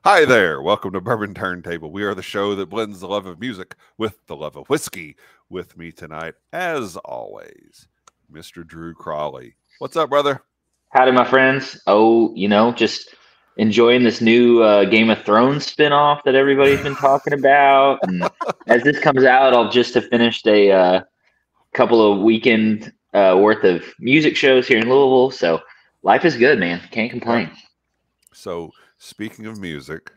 Hi there. Welcome to Bourbon Turntable. We are the show that blends the love of music with the love of whiskey. With me tonight, as always, Mr. Drew Crawley. What's up, brother? Howdy, my friends. Just enjoying this new Game of Thrones spinoff that everybody's been talking about. And as this comes out, I'll just have finished a couple of weekend worth of music shows here in Louisville. So life is good, man. Can't Yep. complain. So, speaking of music,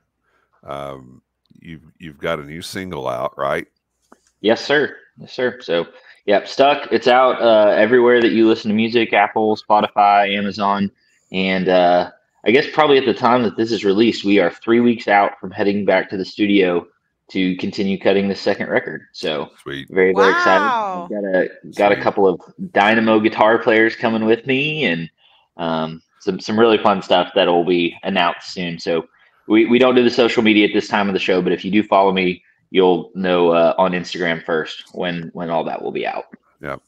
um, you've got a new single out, right? Yes, sir. Yes, sir. So, yep, Stuck. It's out everywhere that you listen to music: Apple, Spotify, Amazon, and I guess probably at the time that this is released, we are 3 weeks out from heading back to the studio to continue cutting the second record. So, Sweet, very, very excited. I've Wow. got a sweet. couple of dynamo guitar players coming with me, and some really fun stuff that will be announced soon. So, we don't do the social media at this time of the show, but if you do follow me, you'll know on Instagram first when all that will be out. Yep.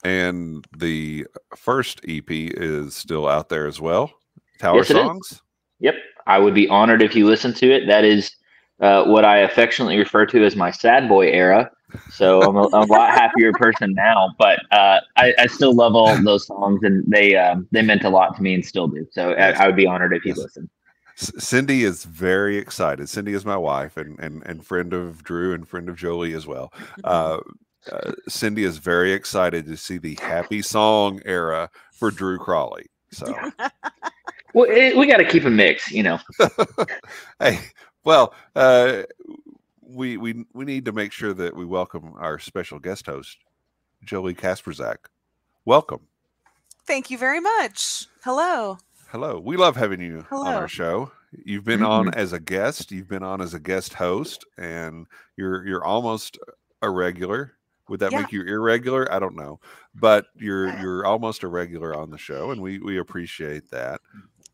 And the first EP is still out there as well. Tower Yes, it is. Songs. Yep, I would be honored if you listen to it. That is what I affectionately refer to as my sad boy era. So I'm a lot happier person now, but I still love all those songs, and they meant a lot to me and still do. So Yes. I would be honored if you Yes. listen. Cindy is very excited. Cindy is my wife and friend of Drew and friend of Jolie as well. Cindy is very excited to see the happy song era for Drew Crawley. So, Well, we got to keep a mix, hey, well, we need to make sure that we welcome our special guest host, Jolee Kasprzak. Welcome. Thank you very much. Hello. Hello. We love having you on our Hello. show. You've been on as a guest. You've been on as a guest host, and you're almost a regular. Would that Yeah. make you irregular? I don't know, but you're almost a regular on the show, and we appreciate that.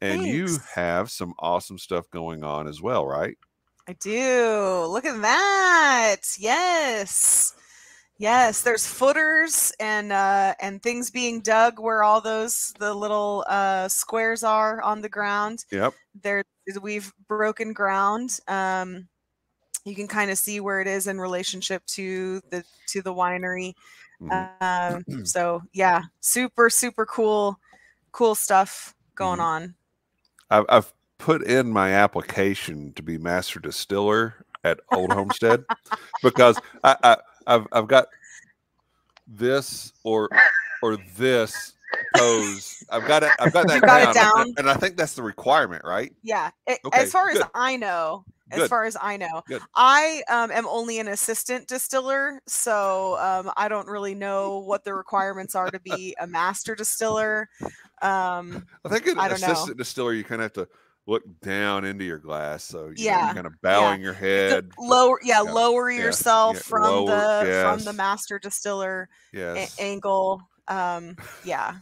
And you Thanks. have some awesome stuff going on as well, right? I do. Look at that. Yes. Yes, there's footers and things being dug where all the little squares are on the ground. Yep. We've broken ground. You can kind of see where it is in relationship to the winery. So yeah, super cool stuff going on. I've put in my application to be master distiller at Old Homestead because I've got this or this pose. I've got that You got it down, down? and I think that's the requirement, right? Yeah. Okay, As far as good. I know, Good. Good. I am only an assistant distiller, so I don't really know what the requirements are to be a master distiller. I think an I don't know. assistant distiller, you kind of have to look down into your glass, so you're Yeah. kind of bowing your head. Lower Yeah, yourself yeah, from lower, from the yes. master distiller Yes. angle. Yeah.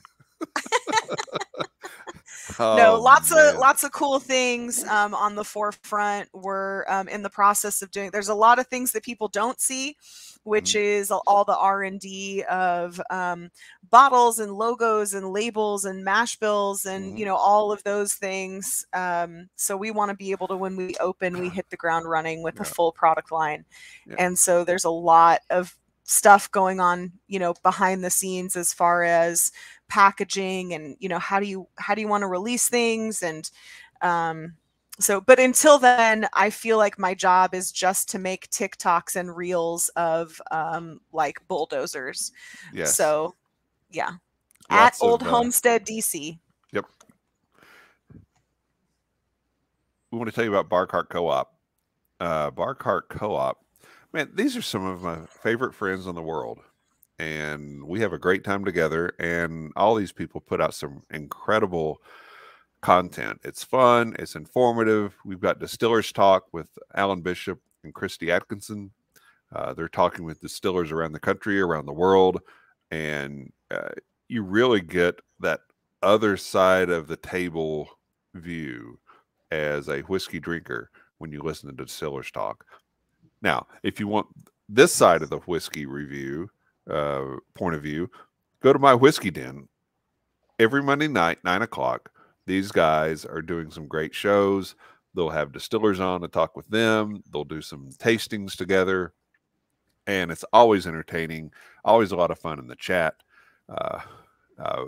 No, Oh, lots man. of cool things on the forefront. We're in the process of doing. There's a lot of things that people don't see, which is all the R&D of bottles and logos and labels and mash bills and all of those things. So we want to be able to, when we open, we hit the ground running with a full product line. Yeah. And so there's a lot of stuff going on, behind the scenes as far as packaging and how do you want to release things and but until then I feel like my job is just to make TikToks and reels of like bulldozers. Yes. So yeah. Lots At Old of, Homestead DC. Yep. We want to tell you about Bar Cart Co-op. Bar Cart Co-op. Man, these are some of my favorite friends in the world. And we have a great time together. And all these people put out some incredible content. It's fun. It's informative. We've got Distillers Talk with Alan Bishop and Christy Atkinson. They're talking with distillers around the country, around the world. And you really get that other side of the table view as a whiskey drinker when you listen to Distillers Talk. Now, if you want this side of the whiskey review point of view, go to my whiskey den every Monday night, 9 o'clock. These guys are doing some great shows. They'll have distillers on to talk with them. They'll do some tastings together, and it's always entertaining, always a lot of fun in the chat.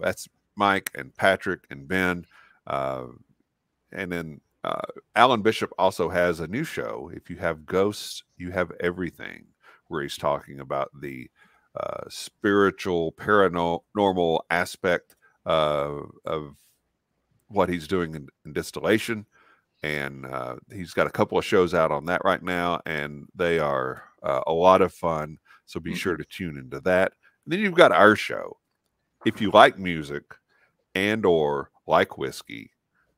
That's Mike and Patrick and Ben. And then Alan Bishop also has a new show. If you have ghosts, you have everything, where he's talking about the spiritual, paranormal aspect of what he's doing in distillation. And he's got a couple of shows out on that right now, and they are a lot of fun. So be sure to tune into that. And then you've got our show. If you like music and or like whiskey,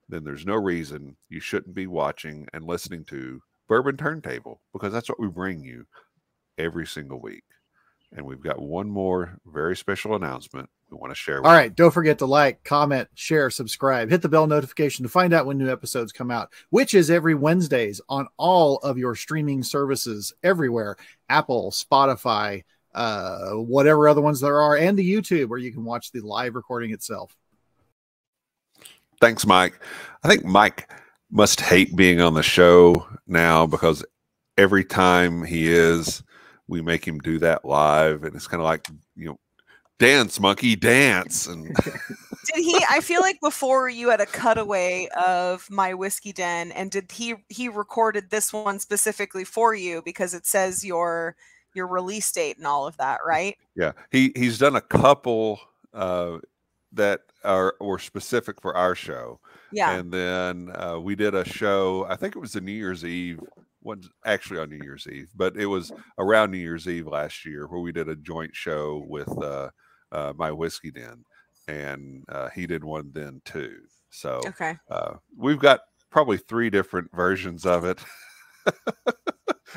then there's no reason you shouldn't be watching and listening to Bourbon Turntable, because that's what we bring you every single week. And we've got one more very special announcement we want to share with you. All right, don't forget to like, comment, share, subscribe, hit the bell notification to find out when new episodes come out, which is every Wednesdays on all of your streaming services everywhere, Apple, Spotify, whatever other ones there are, and the YouTube, where you can watch the live recording itself. Thanks, Mike. I think Mike must hate being on the show now, because every time he is, we make him do that live, and it's kind of like, dance, monkey, dance. And Did he? I feel like before you had a cutaway of My Whiskey Den, and did he recorded this one specifically for you because it says your release date and all of that, right? Yeah, he's done a couple that were specific for our show. Yeah. And then we did a show, I think it was the New Year's Eve, wasn't actually on New Year's Eve, but it was around New Year's Eve last year, where we did a joint show with My Whiskey Den, and he did one then too. So okay. We've got probably 3 different versions of it.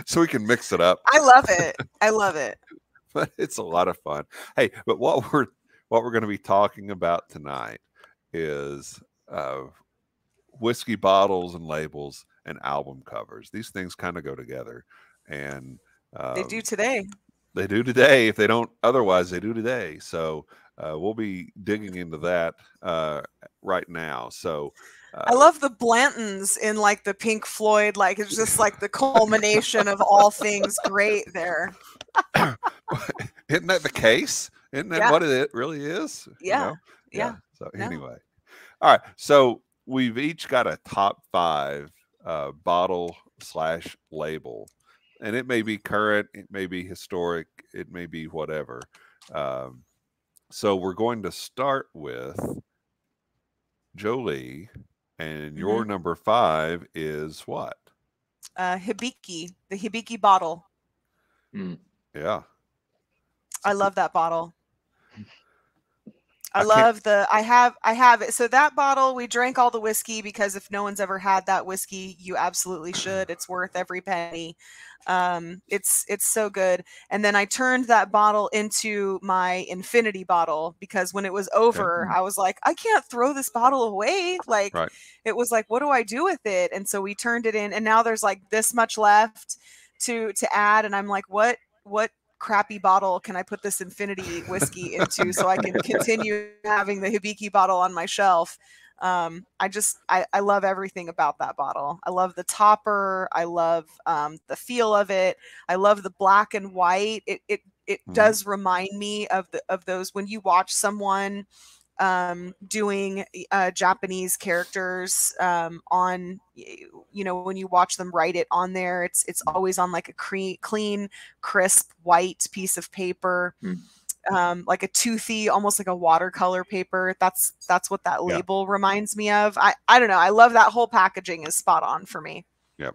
So we can mix it up. I love it. I love it. But it's a lot of fun. Hey, but what we're going to be talking about tonight is whiskey bottles and labels and album covers. These things kind of go together, and they do today. They do today. If they don't otherwise, they do today. So we'll be digging into that right now. So I love the Blantons in like the Pink Floyd, like it's just like the culmination of all things great there. Isn't that the case? Isn't that what it really is? Yeah. Yeah. So anyway, all right. So we've each got a top 5 bottle/label, and it may be current, it may be historic, it may be whatever. So we're going to start with Jolee, and your number 5 is what? Hibiki, the Hibiki bottle. Yeah. I love that bottle. I have it. So that bottle, we drank all the whiskey, because if no one's ever had that whiskey, you absolutely should. It's worth every penny. It's so good. And then I turned that bottle into my infinity bottle, because when it was over, I was like, I can't throw this bottle away. Like it was like, what do I do with it? And so we turned it in, and now there's like this much left to add. And I'm like, what crappy bottle can I put this infinity whiskey into so I can continue having the Hibiki bottle on my shelf? I love everything about that bottle. I love the topper. I love the feel of it. I love the black and white. It does remind me of those when you watch someone doing Japanese characters on, when you watch them write it on there, it's always on like a clean, crisp white piece of paper, like a toothy, almost like a watercolor paper. That's what that label reminds me of. I don't know. I love that whole packaging is spot on for me. Yep.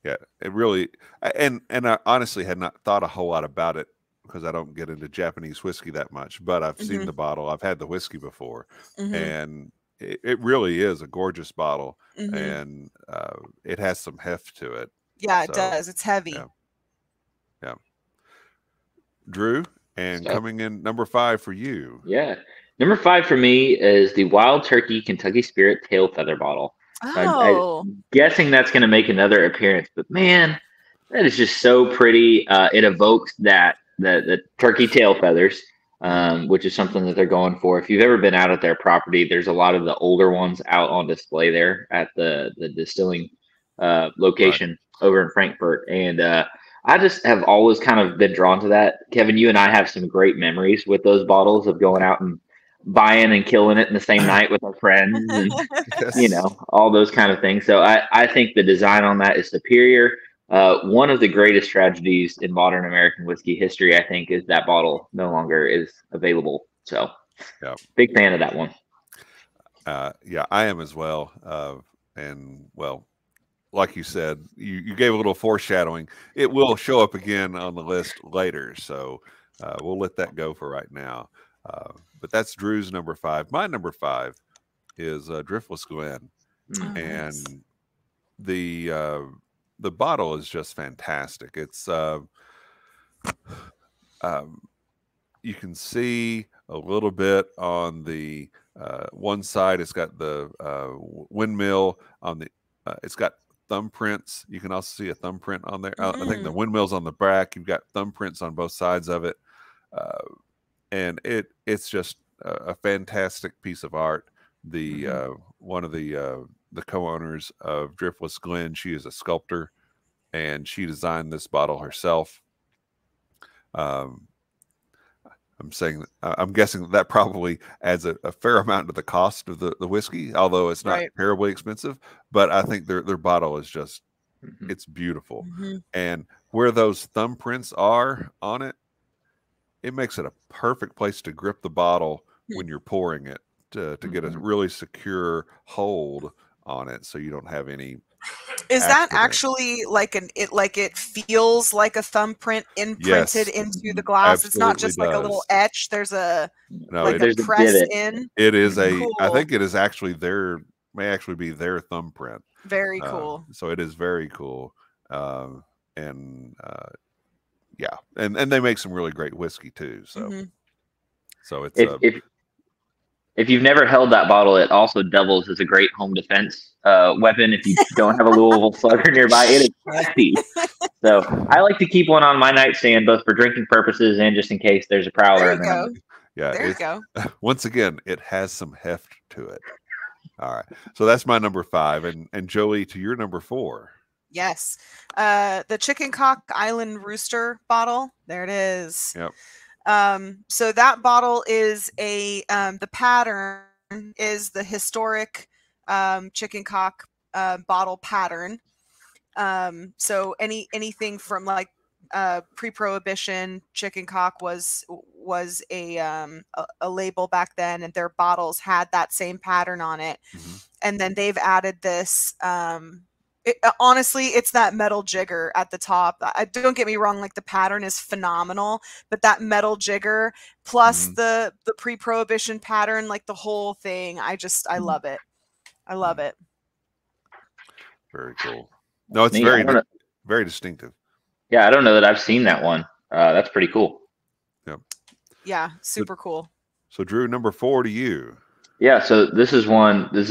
Yeah, it really, and I honestly had not thought a whole lot about it, because I don't get into Japanese whiskey that much, but I've seen the bottle. I've had the whiskey before, and it really is a gorgeous bottle, and it has some heft to it. Yeah, it does. It's heavy. Yeah. Drew, and coming in number 5 for you. Yeah. Number 5 for me is the Wild Turkey Kentucky Spirit Tail Feather bottle. I'm guessing that's going to make another appearance, but man, that is just so pretty. It evokes the turkey tail feathers. which is something that they're going for. If you've ever been out at their property, there's a lot of the older ones out on display there at the distilling location over in Frankfurt. And I just have always kind of been drawn to that. Kevin, you and I have some great memories with those bottles of going out and buying and killing it in the same night with our friends and Yes. all those kind of things. So I think the design on that is superior. One of the greatest tragedies in modern American whiskey history, I think, is that bottle no longer is available. So Yeah. big fan of that one. Yeah, I am as well. And well, like you said, you gave a little foreshadowing. It will show up again on the list later. So we'll let that go for right now. But that's Drew's number 5. My number 5 is Driftless Glen. Oh, And nice. the bottle is just fantastic. It's you can see a little bit on the one side. It's got the windmill on the. It's got thumbprints. You can also see a thumbprint on there. I think the windmill's on the back. You've got thumbprints on both sides of it, and it's just a fantastic piece of art. The one of the co-owners of Driftless Glen, she is a sculptor, and she designed this bottle herself. I'm guessing that probably adds a fair amount to the cost of the whiskey, although it's not terribly expensive. But I think their bottle is just it's beautiful, and where those thumbprints are on it, it makes it a perfect place to grip the bottle when you're pouring it to get a really secure hold on it, so you don't have any. Is that actually like it feels like a thumbprint imprinted into the glass? It's not just like a little etch. There's a a press in. It is cool. I think it is actually may actually be their thumbprint. Very cool. So it is very cool. Yeah, and they make some really great whiskey too. So so it's if you've never held that bottle, it also doubles as a great home defense weapon. If you don't have a Louisville Slugger nearby, it is hefty. So I like to keep one on my nightstand, both for drinking purposes and just in case there's a prowler in there. Yeah, there you go. Once again, it has some heft to it. All right, so that's my number 5, and Jolie, to your number 4. Yes, the Chicken Cock Island Rooster bottle. There it is. Yep. So that bottle is the pattern is the historic chicken cock bottle pattern. So anything from like pre-prohibition chicken cock was a label back then, and their bottles had that same pattern on it. And then they've added this honestly, it's that metal jigger at the top. Don't get me wrong, like the pattern is phenomenal, but that metal jigger plus the pre-prohibition pattern, like the whole thing, I love it. I love it. Very cool. No, it's very distinctive. Yeah, I don't know that I've seen that one. That's pretty cool. Yep. Yeah, super cool. So Drew, number 4 to you. Yeah, so this is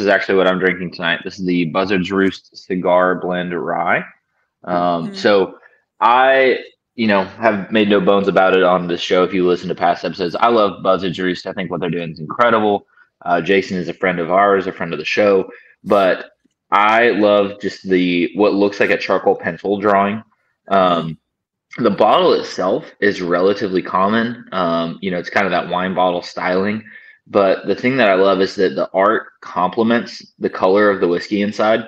actually what I'm drinking tonight. This is the Buzzard's Roost Cigar Blend Rye. So I, have made no bones about it on this show. If you listen to past episodes, I love Buzzard's Roost. I think what they're doing is incredible. Jason is a friend of ours, a friend of the show, but I love just what looks like a charcoal pencil drawing. The bottle itself is relatively common. It's kind of that wine bottle styling. But the thing that I love is that the art complements the color of the whiskey inside.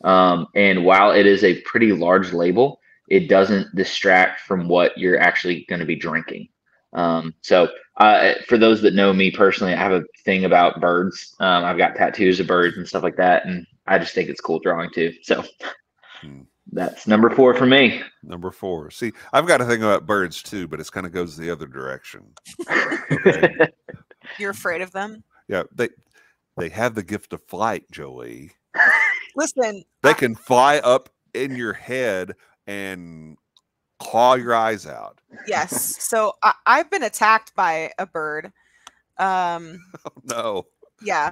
And while it is a pretty large label, it doesn't distract from what you're actually going to be drinking. So for those that know me personally, I have a thing about birds. I've got tattoos of birds and stuff like that. And I just think it's cool drawing too. So that's number 4 for me. Number 4. See, I've got a thing about birds too, but it kind of goes the other direction. Okay. You're afraid of them? Yeah, they have the gift of flight, Jolie. Listen, they can fly up in your head and claw your eyes out. Yes. So I've been attacked by a bird. Oh, no. Yeah.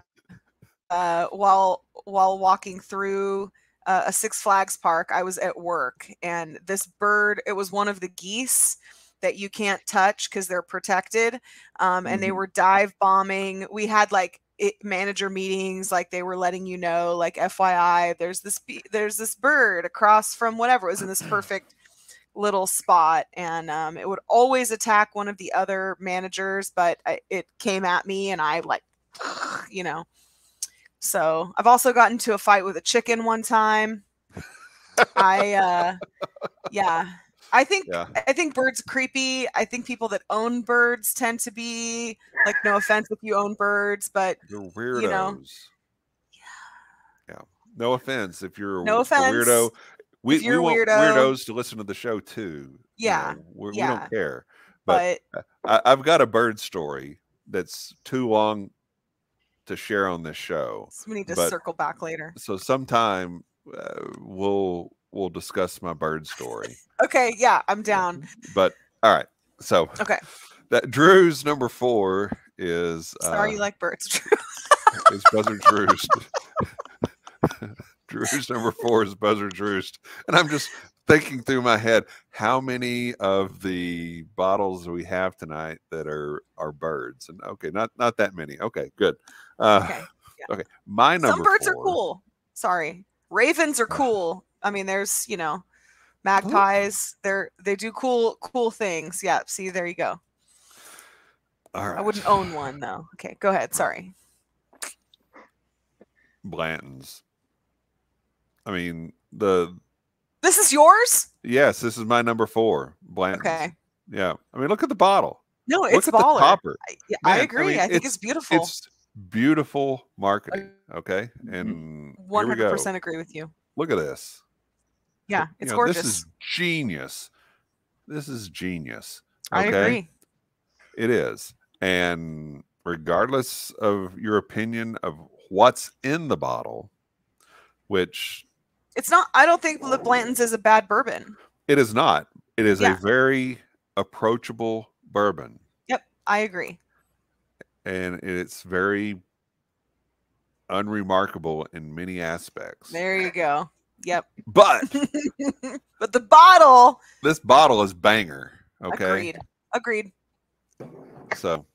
While walking through a Six Flags park, I was at work, and this bird, it was one of the geese. that you can't touch because they're protected. And they were dive bombing. We had like manager meetings, like they were letting you know, like FYI, there's this bird across from whatever. It was in this perfect little spot, and it would always attack one of the other managers, but it came at me, and I like, you know. So I've also gotten into a fight with a chicken one time. Yeah. I think birds are creepy. I think people that own birds tend to be like, no offense if you own birds, but you're weirdos. You know, yeah. No offense if you're no offense. A weirdo. We want weirdo, weirdos to listen to the show too. Yeah. You know, we don't care. But I've got a bird story that's too long to share on this show. So we need to circle back later. So sometime we'll discuss my bird story. Okay, yeah, I'm down. But all right, so okay, that Drew's number 4 is. Sorry, you like birds, Drew. Is Buzzard's Roost. Drew's number 4 is Buzzard's Roost, and I'm just thinking through my head how many of the bottles we have tonight that are birds, and okay, not that many. Okay, good. Okay, my number. Some birds 4, are cool. Sorry, ravens are cool. I mean, there's magpies. They do cool things. Yeah. See, there you go. All right. I wouldn't own one though. Okay, go ahead. Sorry. Blanton's. I mean This is yours? Yes, this is my number 4. Blanton's. Okay. Yeah. I mean, look at the bottle. No, look it's at baller. the topper. I agree. I think it's beautiful. It's beautiful marketing. Okay. And 100% agree with you. Look at this. Yeah, it's gorgeous. This is genius. This is genius. Okay? I agree. It is. And regardless of your opinion of what's in the bottle, which it's not, I don't think the Blanton's is a bad bourbon. It is not. It is a very approachable bourbon. Yep, I agree. And it's very unremarkable in many aspects. There you go. Yep. But but the bottle. This bottle is banger. Okay. Agreed. So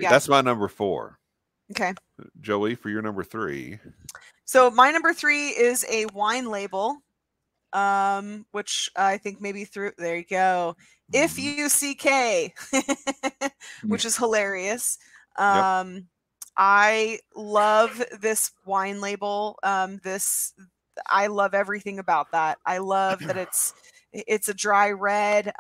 that's my number 4. Okay. Joey, for your number 3. So my number 3 is a wine label, which I think maybe there you go. F-U-C-K, which is hilarious. I love this wine label. I love everything about that. I love that it's a dry red.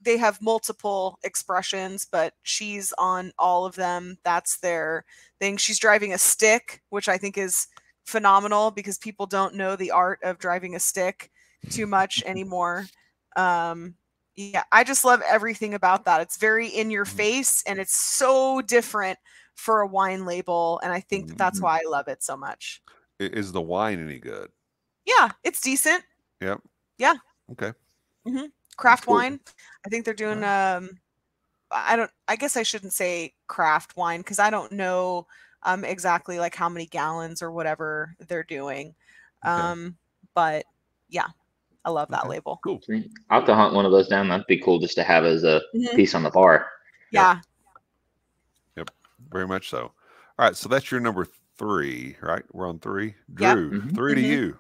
They have multiple expressions, but she's on all of them. That's their thing. She's driving a stick, which I think is phenomenal because people don't know the art of driving a stick too much anymore. I just love everything about that. It's very in your face, and it's so different for a wine label, and I think that's why I love it so much. Is the wine any good? Yeah, it's decent. Yep. Yeah. Okay. Craft wine. I think they're doing I guess I shouldn't say craft wine because I don't know exactly like how many gallons or whatever they're doing. But yeah, I love that label. Cool. I'll have to hunt one of those down. That'd be cool just to have as a piece on the bar. Yeah. Yep. Very much so. All right. So that's your number 3, right? We're on 3. Drew, 3 to you.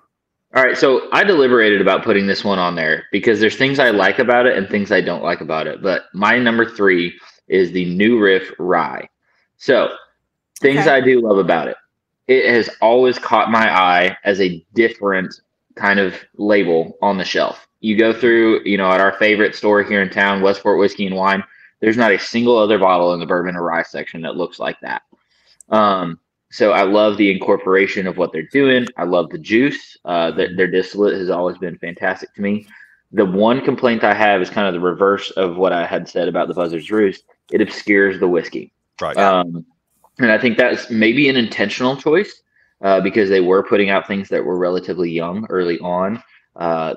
All right. So I deliberated about putting this one on there because there's things I like about it and things I don't like about it. But my number 3 is the New Riff Rye. So things I do love about it. It has always caught my eye as a different kind of label on the shelf. You go through, at our favorite store here in town, Westport Whiskey and Wine, there's not a single other bottle in the bourbon or rye section that looks like that. So I love the incorporation of what they're doing. I love the juice. Their distillate has always been fantastic to me. The one complaint I have is kind of the reverse of what I had said about the Buzzard's Roost. It obscures the whiskey. Right. And I think that's maybe an intentional choice because they were putting out things that were relatively young early on.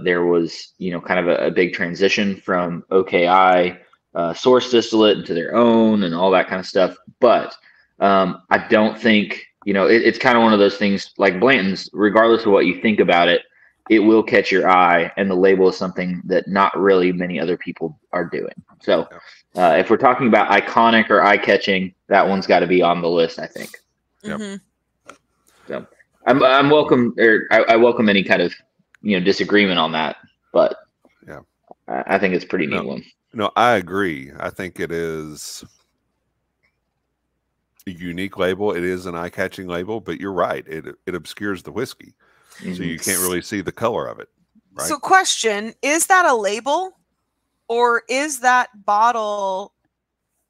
There was, kind of a big transition from OKI source distillate into their own and all that kind of stuff. But I don't think, it's kind of one of those things like Blanton's, regardless of what you think about it. it will catch your eye, and the label is something that not really many other people are doing. So if we're talking about iconic or eye-catching, that one's got to be on the list, I think. Mhm. So I'm welcome, or I welcome any kind of disagreement on that, but I think it's a pretty neat one. No, I agree. I think it is a unique label. It is an eye-catching label, but you're right. It obscures the whiskey, so you can't really see the color of it. Right? So, question: is that a label, or is that bottle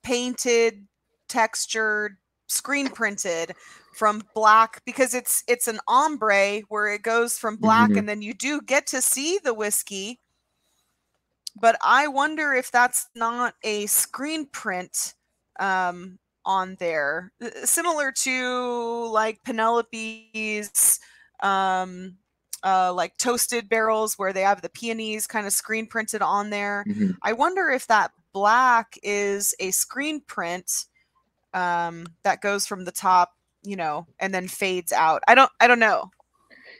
painted, textured, screen printed from black? Because it's an ombre where it goes from black, and then you do get to see the whiskey. But I wonder if that's not a screen print on there, similar to like Penelope's like toasted barrels where they have the peonies kind of screen printed on there. I wonder if that black is a screen print that goes from the top, and then fades out. I don't know.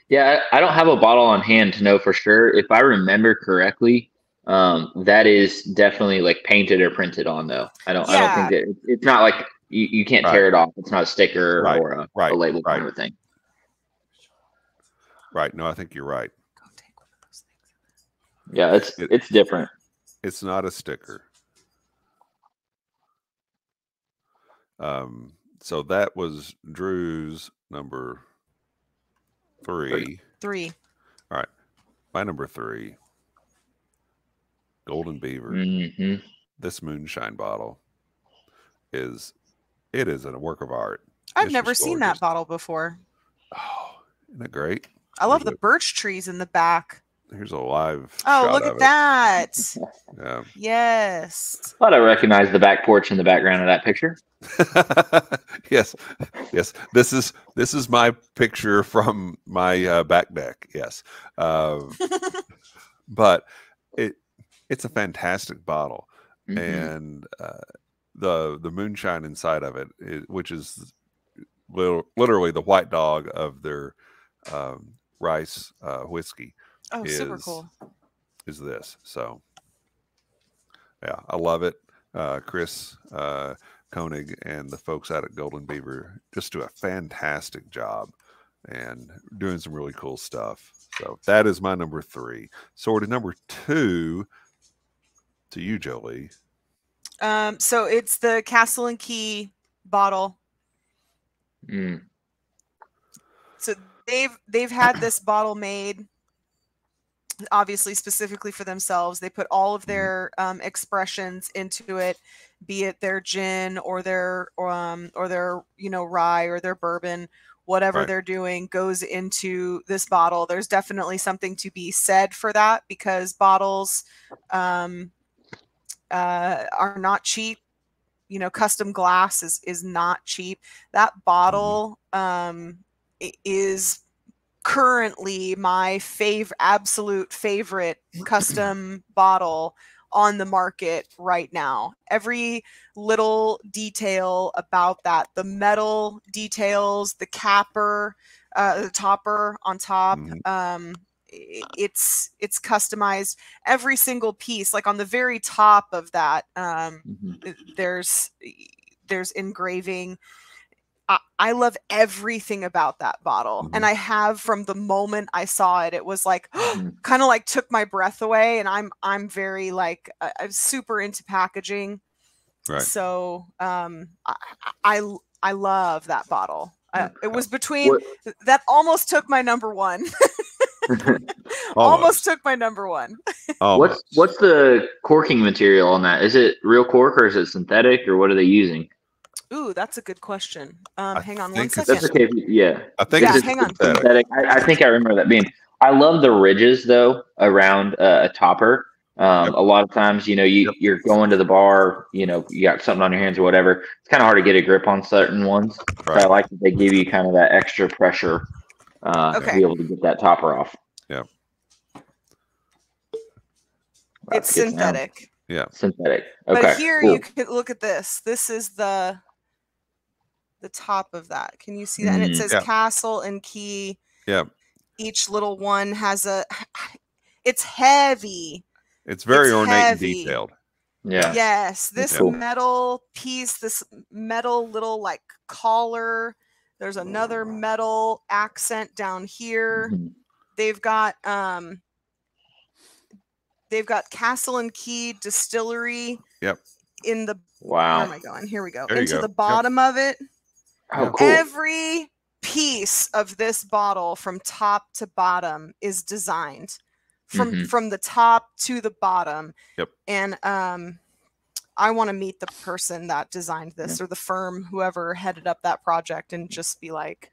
Yeah, I don't have a bottle on hand to know for sure. If I remember correctly, that is definitely like painted or printed on though. I don't think that it's not like you can't tear it off. It's not a sticker or a label kind of a thing. Right. No, I think you're right. Yeah, it's different. It's not a sticker. So that was Drew's number 3. 3. All right. My number 3. Golden Beaver. This moonshine bottle is a work of art. I've never seen that bottle before. Oh, isn't it great? I love the birch trees in the back. Here's a live shot look at that. Yeah. Yes. I thought I recognized the back porch in the background of that picture. Yes. This is my picture from my back deck. Yes. But it's a fantastic bottle, and the moonshine inside of it, which is literally the white dog of their rice whiskey. Oh, super cool. Is this. So, yeah, I love it. Chris Koenig and the folks out at Golden Beaver just do a fantastic job and doing some really cool stuff. So that is my number 3. So to number 2 to you, Jolee. So it's the Castle and Key bottle. So they've had this bottle made, obviously specifically for themselves. They put all of their expressions into it, be it their gin or their rye or their bourbon, whatever they're doing goes into this bottle. There's definitely something to be said for that, because bottles are not cheap. Custom glass is not cheap. That bottle is currently my absolute favorite custom bottle on the market right now. Every little detail about that, the metal details, the capper, the topper on top, it's customized. Every single piece, like on the very top of that, there's engraving. I love everything about that bottle. And I have from the moment I saw it. It was like kind of like took my breath away. And I'm very like I'm super into packaging. Right. So I love that bottle. It was between that almost took my number 1. Almost took my number 1. What's the corking material on that? Is it real cork or is it synthetic, or what are they using? Ooh, that's a good question. Hang on 1 second. That's okay. Yeah. I think it's hang on. Synthetic. I think I remember that being. I love the ridges though around a topper. A lot of times, you're going to the bar, you got something on your hands or whatever. It's kind of hard to get a grip on certain ones. Right. So I like that they give you kind of that extra pressure to be able to get that topper off. Yeah. It's synthetic. Yeah. Synthetic. Okay. But here you can look at this. This is the top of that. Can you see that? And it says Castle and Key. Yeah. Each little one has it's heavy. It's very ornate and heavy. detailed. Yeah. Yes, this Cool. metal piece, this metal little like collar. There's another metal accent down here. Mhm. They've got Castle and Key Distillery. Yep. In the Wow. Where am I going? Here we go. There you Into go. the bottom of it. Oh, Yeah. cool. Every piece of this bottle from top to bottom is designed from the top to the bottom. Yep. And I want to meet the person that designed this, or the firm, whoever headed up that project, and just be like,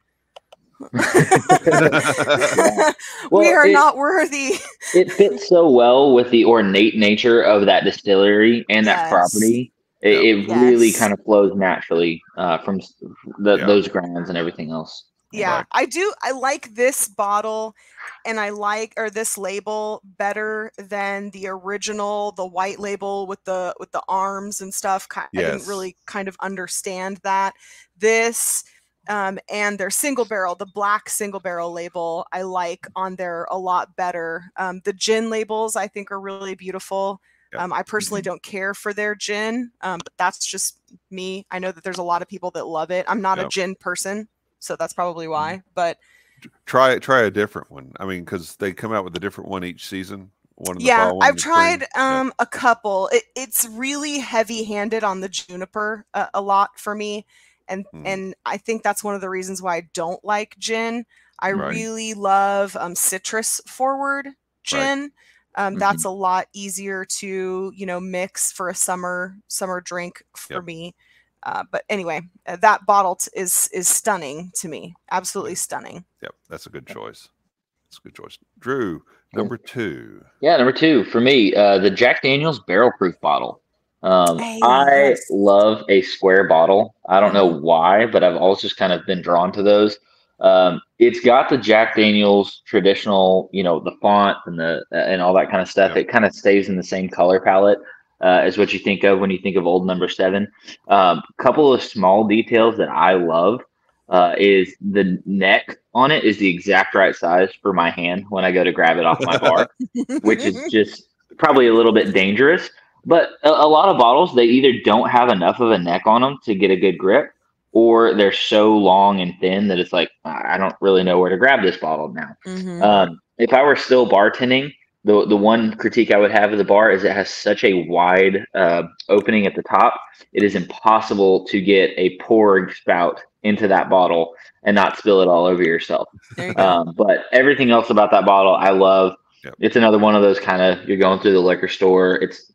we are not worthy. It fits so well with the ornate nature of that distillery and that property. It really kind of flows naturally from those grounds and everything else. Yeah, right. I like this bottle, and I like this label better than the original, the white label with the arms and stuff. I didn't really kind of understand that. This and their single barrel, the black single barrel label, I like on there a lot better. The gin labels I think are really beautiful. I personally don't care for their gin, but that's just me. I know that there's a lot of people that love it. I'm not a gin person, so that's probably why. But try a different one. I mean, because they come out with a different one each season. One in the fall, I've tried a couple. It's really heavy-handed on the juniper a lot for me, and I think that's one of the reasons why I don't like gin. I really love citrus forward gin. That's a lot easier to mix for a summer drink for me. But anyway, that bottle is stunning to me. Absolutely stunning. Yep, that's a good choice. That's a good choice. Drew, number 2. Yeah, number 2 for me, the Jack Daniel's barrel proof bottle. I love a square bottle. I don't know why, but I've always just kind of been drawn to those. It's got the Jack Daniel's traditional, the font and all that kind of stuff. It kind of stays in the same color palette as what you think of when you think of Old Number 7. Couple of small details that I love is the neck on it is the exact right size for my hand when I go to grab it off my bar, which is just probably a little bit dangerous. But a lot of bottles, they either don't have enough of a neck on them to get a good grip, or they're so long and thin that it's like, I don't really know where to grab this bottle now. If I were still bartending, the one critique I would have of the bar is it has such a wide opening at the top. It is impossible to get a pouring spout into that bottle and not spill it all over yourself. There you go. But everything else about that bottle, I love. It's another one of those kind of, you're going through the liquor store. It's,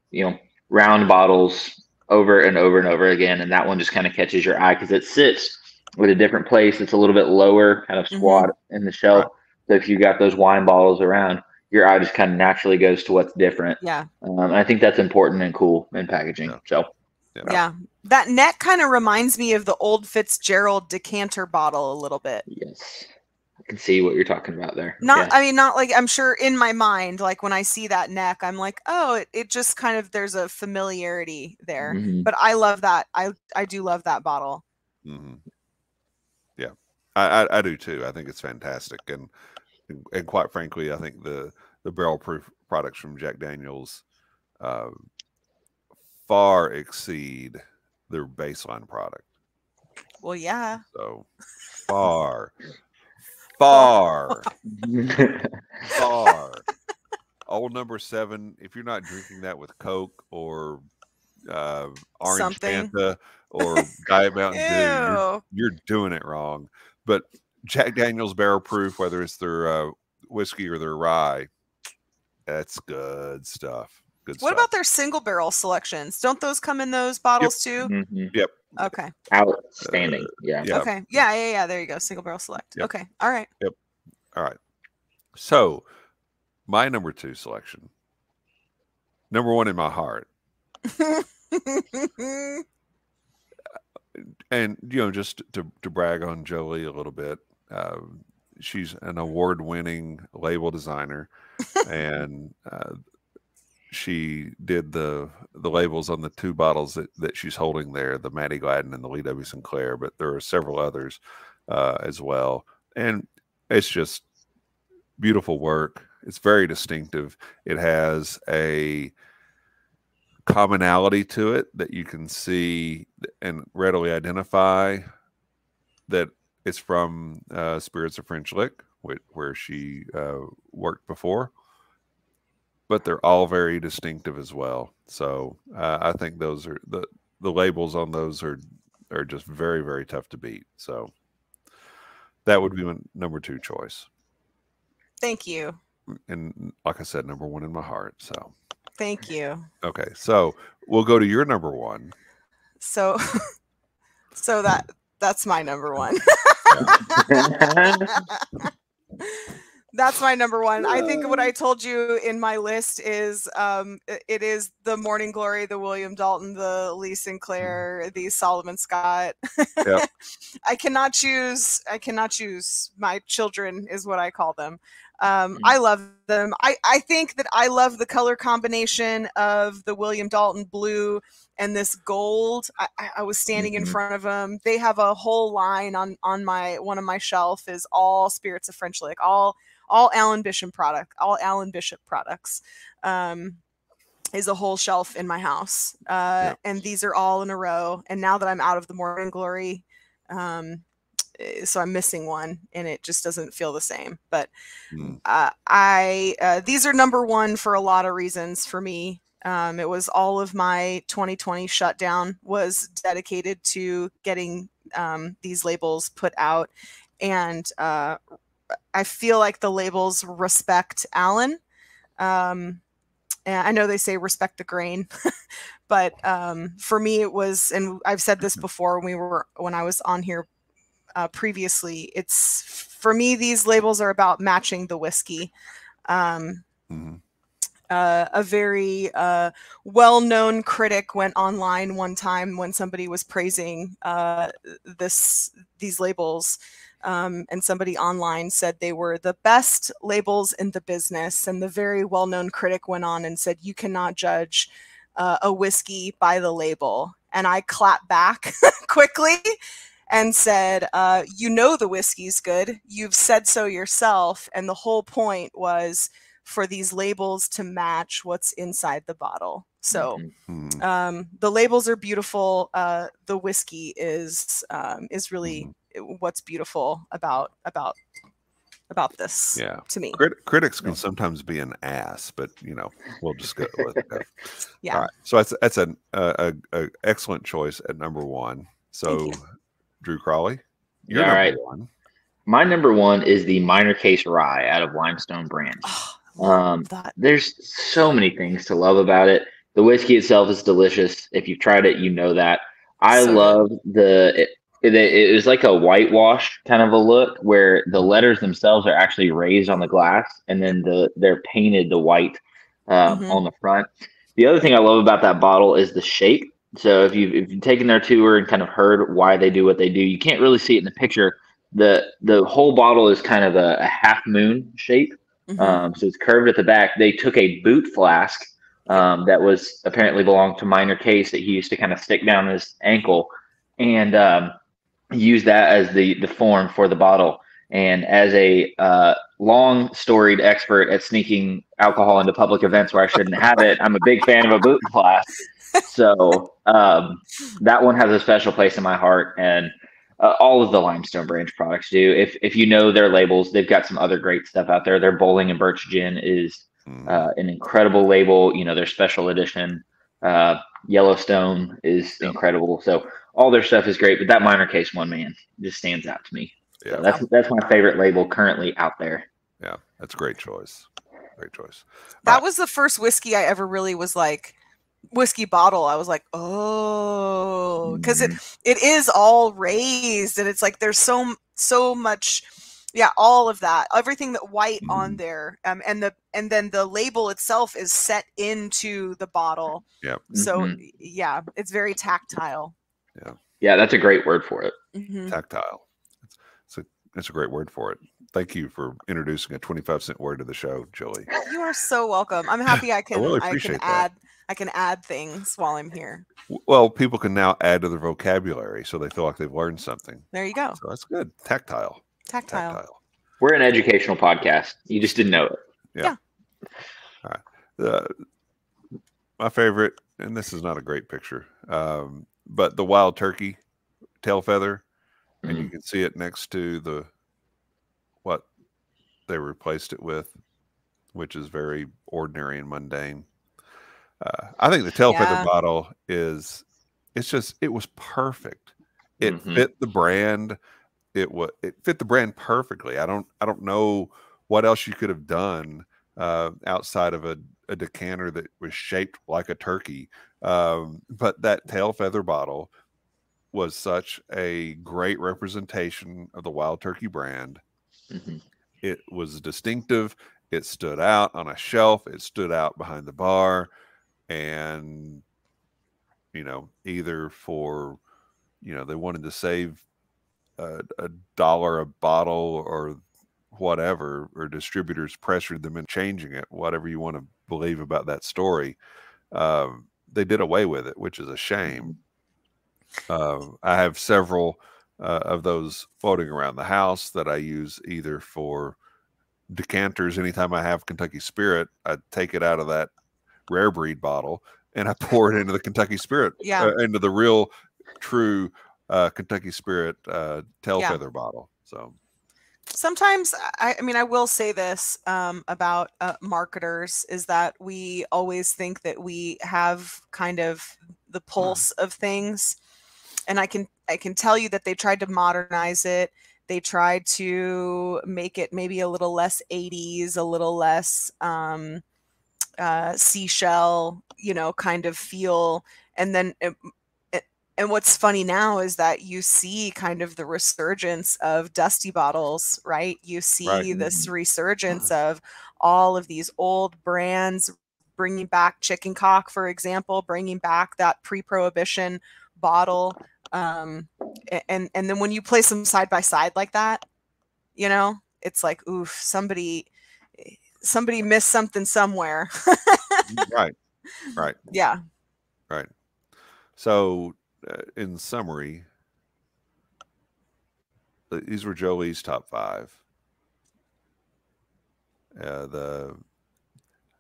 round bottles over and over and over again. And that one just kind of catches your eye because it sits with a different place. It's a little bit lower, kind of squat in the shelf. So if you got those wine bottles around, your eye just kind of naturally goes to what's different. Yeah. And I think that's important and cool in packaging. So, yeah. That neck kind of reminds me of the old Fitzgerald decanter bottle a little bit. Yes. I can see what you're talking about there. I mean, not like, I'm sure in my mind, like when I see that neck, I'm like, oh, it just kind of, there's a familiarity there. But I love that. I do love that bottle. Yeah, I do too. I think it's fantastic. And quite frankly, I think the barrel proof products from Jack Daniel's far exceed their baseline product. Well, yeah. So far. Old Number 7. If you're not drinking that with Coke or orange Fanta or Diet Mountain Dew, you're doing it wrong. But Jack Daniel's barrel proof, whether it's their whiskey or their rye, that's good stuff. What about their single barrel selections? Don't those come in those bottles too? Yep. Okay. Outstanding. Yeah. Okay. Yeah. There you go. Single barrel select. Yep. Okay. All right. Yep. All right. So my number 2 selection, number 1 in my heart. And, just to brag on Jolee a little bit, she's an award-winning label designer, and she did the labels on the 2 bottles that she's holding there, the Maddie Gladden and the Lee W. Sinclair, but there are several others as well. And it's just beautiful work. It's very distinctive. It has a commonality to it that you can see and readily identify that it's from Spirits of French Lick, where she worked before. But they're all very distinctive as well. So I think those are the labels on those are just very, very tough to beat. So that would be my number 2 choice. Thank you. And like I said, number 1 in my heart. So thank you. Okay, so we'll go to your number 1. So that's my number 1. That's my number 1. I think what I told you in my list is it is the Morning Glory, the William Dalton, the Lee Sinclair, the Solomon Scott. Yep. I cannot choose. My children is what I call them. I love them. I think that I love the color combination of the William Dalton blue and this gold. I was standing in front of them. They have a whole line on one of my shelf is all Spirits of French Lick, all Alan Bishop products. Is a whole shelf in my house. And these are all in a row. And now that I'm out of the Morning Glory, so I'm missing one and it just doesn't feel the same. But these are number 1 for a lot of reasons for me. It was all of my 2020 shutdown was dedicated to getting these labels put out. And I feel like the labels respect Alan. And I know they say respect the grain, but for me it was, and I've said this before when I was on here previously, it's for me, these labels are about matching the whiskey. A very well-known critic went online one time when somebody was praising these labels. And somebody online said they were the best labels in the business. And the very well-known critic went on and said, you cannot judge a whiskey by the label. And I clapped back quickly and said, the whiskey's good. You've said so yourself. And the whole point was for these labels to match what's inside the bottle. So the labels are beautiful. The whiskey is really what's beautiful about this to me. Critics can sometimes be an ass, but we'll just go with it. Yeah. All right. So that's an excellent choice at number 1. So Drew Crawley, your number 1. My number 1 is the Minor Case Rye out of Limestone Branch. There's so many things to love about it. The whiskey itself is delicious. If you've tried it, you know that. I love it was like a whitewash kind of a look where the letters themselves are actually raised on the glass and then they're painted the white on the front. The other thing I love about that bottle is the shape. So if you've taken their tour and kind of heard why they do what they do, you can't really see it in the picture. The whole bottle is kind of a half moon shape. So it's curved at the back. They took a boot flask that was apparently belonged to Minor Case that he used to kind of stick down his ankle and use that as the form for the bottle. And as a long storied expert at sneaking alcohol into public events where I shouldn't have it, I'm a big fan of a boot flask. So that one has a special place in my heart, and all of the Limestone Branch products do. If you know their labels, they've got some other great stuff out there. Their Bowling and Birch Gin is an incredible label. Their special edition Yellowstone is incredible. So all their stuff is great, but that Minor Case one, man, just stands out to me. Yeah, so that's my favorite label currently out there. Yeah, that's a great choice. Great choice. That was the first whiskey I ever really was like, whiskey bottle. I was like, oh, because it is all raised, and it's like there's so much, all of that, everything that white on there, and then the label itself is set into the bottle. Yeah. So it's very tactile. Yeah, that's a great word for it. Tactile. That's a great word for it. Thank you for introducing a 25-cent word to the show, Jolie. You are so welcome. I'm happy I can I can add things while I'm here. Well, people can now add to their vocabulary so they feel like they've learned something. There you go. So that's good. Tactile. We're an educational podcast. You just didn't know it. Yeah. All right. My favorite, and this is not a great picture, but the wild turkey tail feather, and you can see it next to what they replaced it with, which is very ordinary and mundane. I think the tail feather bottle it was perfect. It fit the brand. It fit the brand perfectly. I don't know what else you could have done outside of a decanter that was shaped like a turkey. But that tail feather bottle was such a great representation of the Wild Turkey brand. It was distinctive. It stood out on a shelf. It stood out behind the bar. And, either for, they wanted to save a $1 a bottle or whatever, or distributors pressured them in changing it, whatever you want to believe about that story. They did away with it, which is a shame. I have several of those floating around the house that I use either for decanters. Anytime I have Kentucky Spirit, I take it out of that rare breed bottle and I pour it into the Kentucky Spirit, into the real true Kentucky Spirit tail feather bottle. So sometimes, I will say this about marketers, is that we always think that we have kind of the pulse of things. And I can tell you that they tried to modernize it. They tried to make it maybe a little less 80s, a little less seashell, kind of feel. And then, and what's funny now is that you see kind of the resurgence of dusty bottles, right? You see this resurgence of all of these old brands bringing back Chicken Cock, for example, bringing back that pre-prohibition bottle. And then when you place them side by side like that, it's like, oof, somebody missed something somewhere. Right. Yeah. Right. So in summary, these were Jolee's top 5. The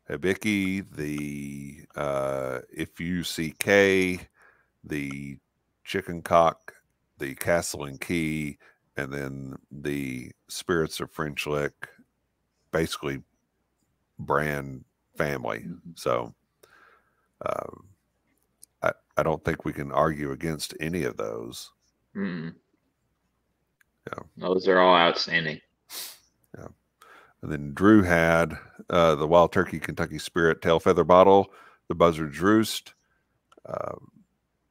Hibiki, the If You See K, the Chicken Cock, the Castle and Key, and then the Spirits of French Lick, basically brand family. So I don't think we can argue against any of those. Yeah. Those are all outstanding. Yeah. And then Drew had the Wild Turkey Kentucky Spirit tail feather bottle, the Buzzard's Roost,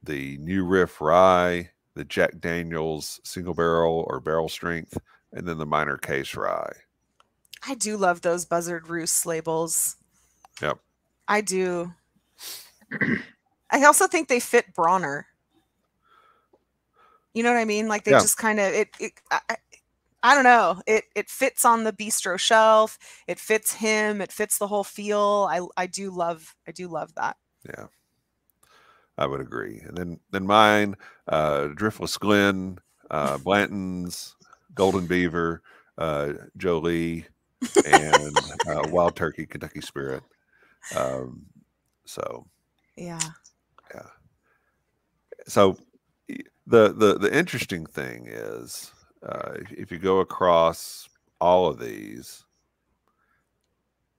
the New Riff Rye, the Jack Daniels single barrel or barrel strength, and then the Minor Case Rye. I do love those Buzzard Roost labels. Yep. I do. I also think they fit Bronner. You know what I mean? Like they just kind of I don't know. It fits on the bistro shelf. It fits him. It fits the whole feel. I do love that. Yeah, I would agree. And then mine, Driftless Glen, Blanton's, Golden Beaver, Jolee, and Wild Turkey Kentucky Spirit. So yeah. So the interesting thing is, if you go across all of these,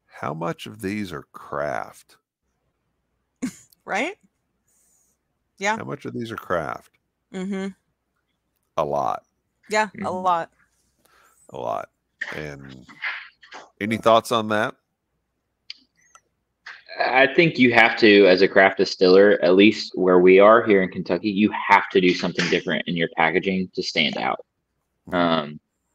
how much of these are craft? Right? Yeah. How much of these are craft? Mm-hmm. A lot. Yeah, a lot. A lot. And any thoughts on that? I think you have to, as a craft distiller, at least where we are here in Kentucky, you have to do something different in your packaging to stand out.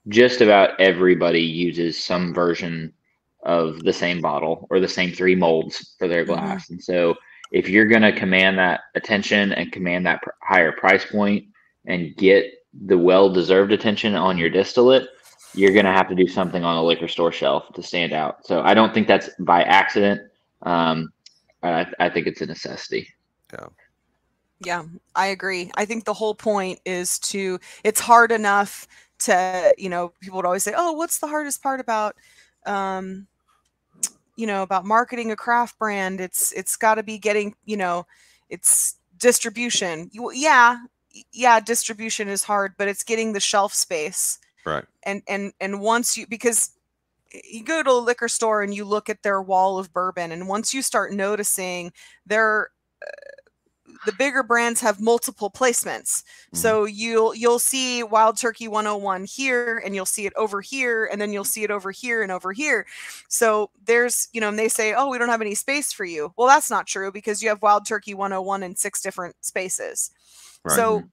Just about everybody uses some version of the same bottle or the same 3 molds for their glass. And so if you're going to command that attention and command that higher price point and get the well-deserved attention on your distillate, you're going to have to do something on a liquor store shelf to stand out. So I don't think that's by accident. I think it's a necessity. Yeah, I agree. I think the whole point is it's hard enough to, people would always say, oh, what's the hardest part about, about marketing a craft brand? It's got to be getting, it's distribution. Yeah, distribution is hard, but it's getting the shelf space. Right. And once because you go to a liquor store and you look at their wall of bourbon, and once you start noticing the bigger brands have multiple placements. So you'll see Wild Turkey 101 here, and you'll see it over here, and then you'll see it over here and over here. So there's, and they say, oh, we don't have any space for you. Well, that's not true, because you have Wild Turkey 101 in 6 different spaces. Right. So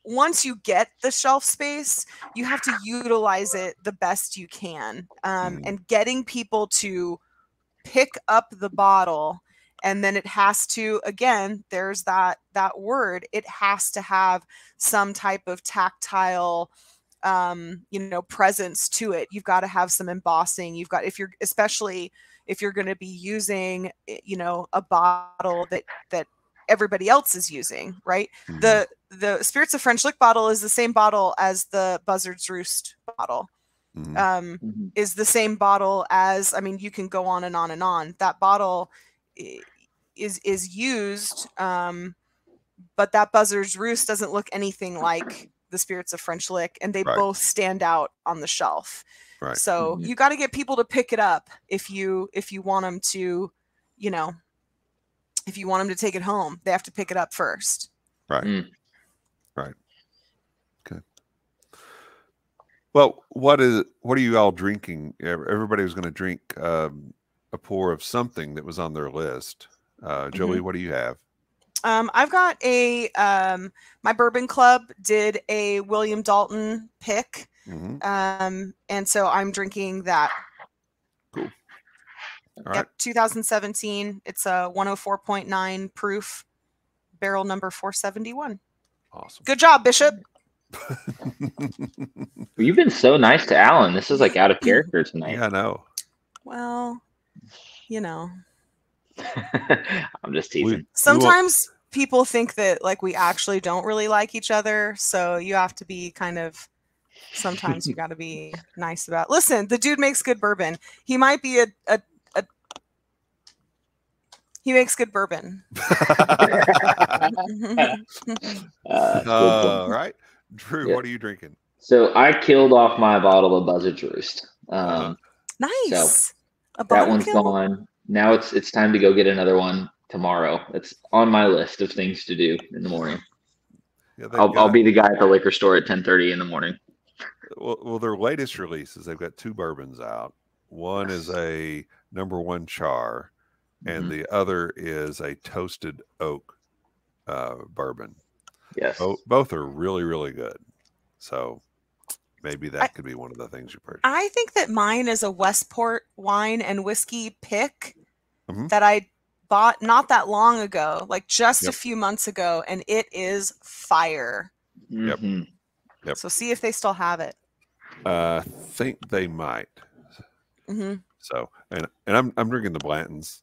once you get the shelf space, you have to utilize it the best you can. And getting people to pick up the bottle. And then it has to, again, there's that word, it has to have some type of tactile, presence to it. You've got to have some embossing. Especially if you're going to be using, a bottle that everybody else is using, right? The Spirits of French Lick bottle is the same bottle as the Buzzard's Roost bottle. Is the same bottle as, you can go on and on and on. That bottle is used, but that Buzzard's Roost doesn't look anything like the Spirits of French Lick, and they both stand out on the shelf. Right. So you got to get people to pick it up if you want them to, if you want them to take it home, they have to pick it up first. Right. Right. Okay. Well, what are you all drinking? Everybody was going to drink a pour of something that was on their list. Jolee, what do you have? I've got my bourbon club did a William Dalton pick. And so I'm drinking that. Cool. All Yep, right. 2017. It's a 104.9 proof, barrel number 471. Awesome. Good job, Bishop. You've been so nice to Alan. This is like out of character tonight. Yeah, I know. Well, I'm just teasing. Sometimes people think that we actually don't really like each other. So you have to be sometimes you got to be nice about. Listen, the dude makes good bourbon. He might be he makes good bourbon. All right. Drew, what are you drinking? So I killed off my bottle of Buzzard's Roost. Nice. So that one's gone. Now it's time to go get another one tomorrow. It's on my list of things to do in the morning. Yeah, I'll be the guy at the liquor store at 10:30 in the morning. Well, their latest release is they've got 2 bourbons out. One is a #1 char, and the other is a toasted oak bourbon. Yes. Both are really, really good. So maybe that could be one of the things you purchase. I think that mine is a Westport wine and whiskey pick that I bought not that long ago, just a few months ago, and it is fire. Yep. So see if they still have it. I think they might. So and I'm drinking the Blantons.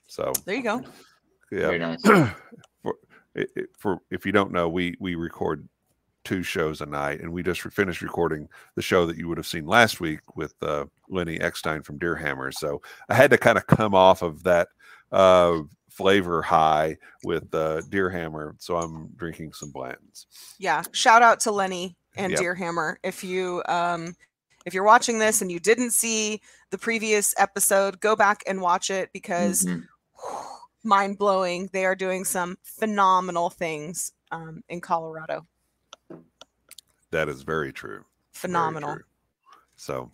So there you go. Yeah. Very nice. For if you don't know, we record 2 shows a night, and we just finished recording the show that you would have seen last week with Lenny Eckstein from Deerhammer. So I had to kind of come off of that flavor high with Deerhammer. So I'm drinking some Blantons. Yeah. Shout out to Lenny and Deerhammer. If you're watching this and you didn't see the previous episode, go back and watch it, because mind blowing. They are doing some phenomenal things in Colorado. That is very true. Phenomenal. Very true. So,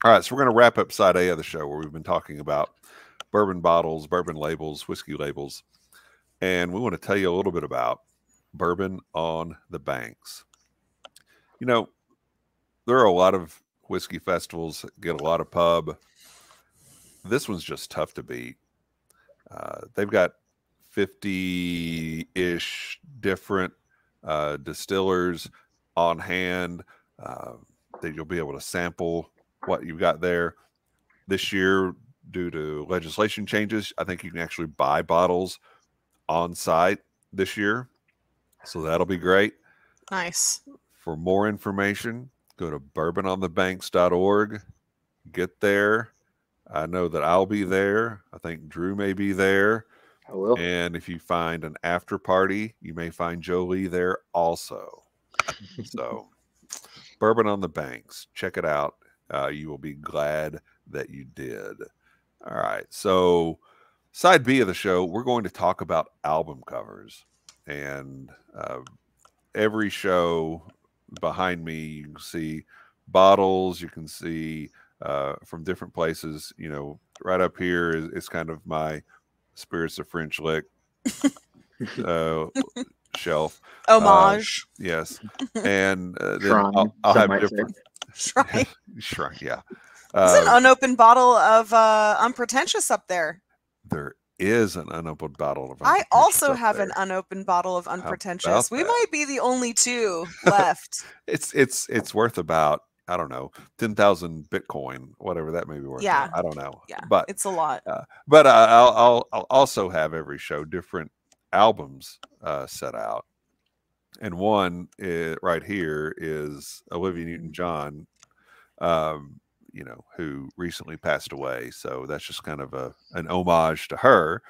all right. So we're going to wrap up side A of the show, where we've been talking about bourbon bottles, bourbon labels, whiskey labels. And we want to tell you a little bit about Bourbon on the Banks. There are a lot of whiskey festivals, get a lot of pub. This one's just tough to beat. They've got 50-ish different distillers on hand that you'll be able to sample what you've got there. This year, due to legislation changes, I think you can actually buy bottles on site this year. So that'll be great. Nice. For more information, go to bourbononthebanks.org. Get there. I know that I'll be there. I think Drew may be there. I will. And if you find an after party, you may find Jolee there also. So, Bourbon on the Banks. Check it out. You will be glad that you did. All right. So, side B of the show, we're going to talk about album covers. And every show behind me, you can see bottles, you can see from different places. You know, right up here is kind of my Spirits of French Lick shelf. Homage. Yes. And then Shrine, I'll some have might different Shrine. shrine. Yeah. There's an unopened bottle of Unpretentious up there. There is an unopened bottle of I Unpretentious also up have there. an unopened bottle of about Unpretentious. We that? might be the only two left. It's worth about, I don't know, 10,000 Bitcoin, whatever that may be worth. Yeah. I don't know. Yeah, But it's a lot. but I'll also have every show different albums set out, and one right here is Olivia Newton-John, you know, who recently passed away. So that's just kind of an homage to her.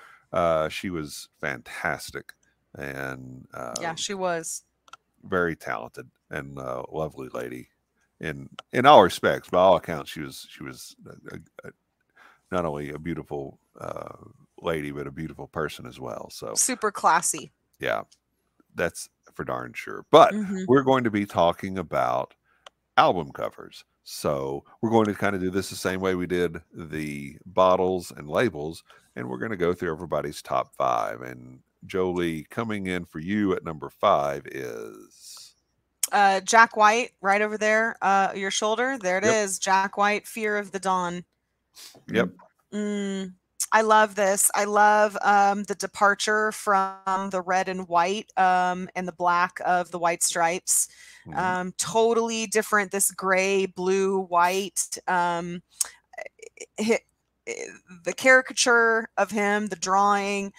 She was fantastic, and Yeah, she was. very talented and lovely lady in all respects. By all accounts, she was not only a beautiful lady, but a beautiful person as well. So Super classy. yeah, that's for darn sure. But Mhm. we're going to be talking about album covers. So we're going to kind of do this the same way we did the bottles and labels, and we're going to go through everybody's top 5. And Jolee, coming in for you at number 5 is Jack White, right over there, your shoulder. There it is. Jack White, Fear of the Dawn. Yep. I love this. I love the departure from the red and white and the black of the white stripes. Totally different. This gray, blue, white. The caricature of him, the drawing,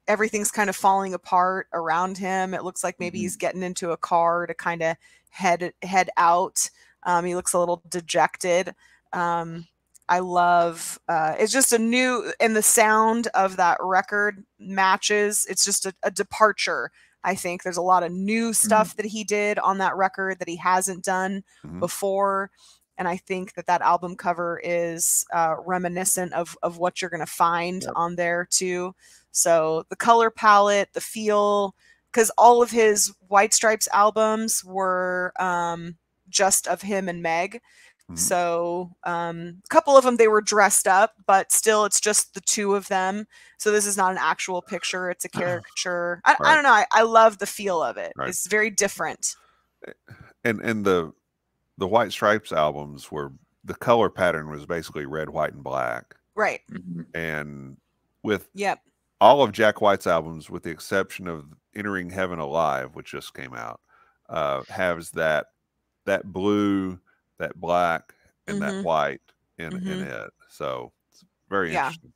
everything's kind of falling apart around him. It looks like maybe he's getting into a car to kind of head out. He looks a little dejected. I love it's just a new, and the sound of that record matches. It's just a departure. I think there's a lot of new stuff that he did on that record that he hasn't done before. And I think that album cover is reminiscent of what you're going to find on there too. So the color palette, the feel, because all of his White Stripes albums were just of him and Meg. So a couple of them, they were dressed up, but still it's just the two of them. So this is not an actual picture. It's a caricature. I don't know. I love the feel of it. It's very different. And the White Stripes albums were, the color pattern was basically red, white, and black. Right. And with all of Jack White's albums, with the exception of Entering Heaven Alive, which just came out, has that blue, that black, and that white in it. So it's very interesting.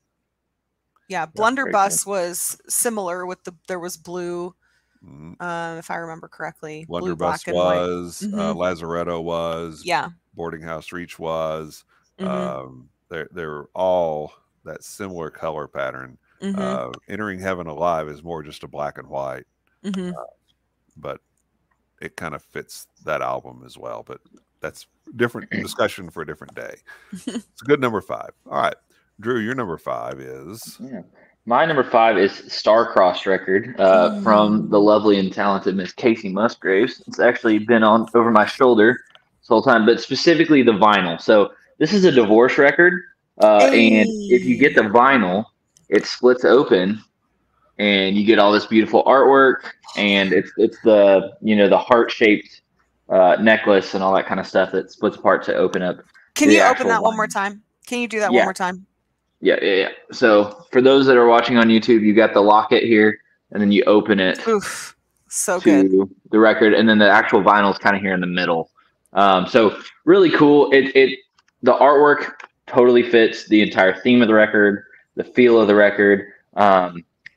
Yeah, Blunderbuss was similar with there was blue, if I remember correctly. Blue, black, and was, white. Lazaretto was, Boarding House Reach was. They're all that similar color pattern. Entering Heaven Alive is more just a black and white, but it kind of fits that album as well. But that's different discussion for a different day. It's a good number 5. All right, Drew, your number 5 is my number 5 is Star-Crossed record from the lovely and talented Miss Casey Musgraves. It's actually been on over my shoulder this whole time, but specifically the vinyl. So this is a divorce record, and if you get the vinyl, it splits open, and you get all this beautiful artwork, and it's the the heart-shaped necklace and all that kind of stuff that splits apart to open up. Can you open that one more time? Can you do that one more time? Yeah. So for those that are watching on YouTube, you got the locket here, and then you open it. Oof, so to good. The record, and then the actual vinyl is kind of here in the middle. So really cool. The artwork totally fits the entire theme of the record, the feel of the record.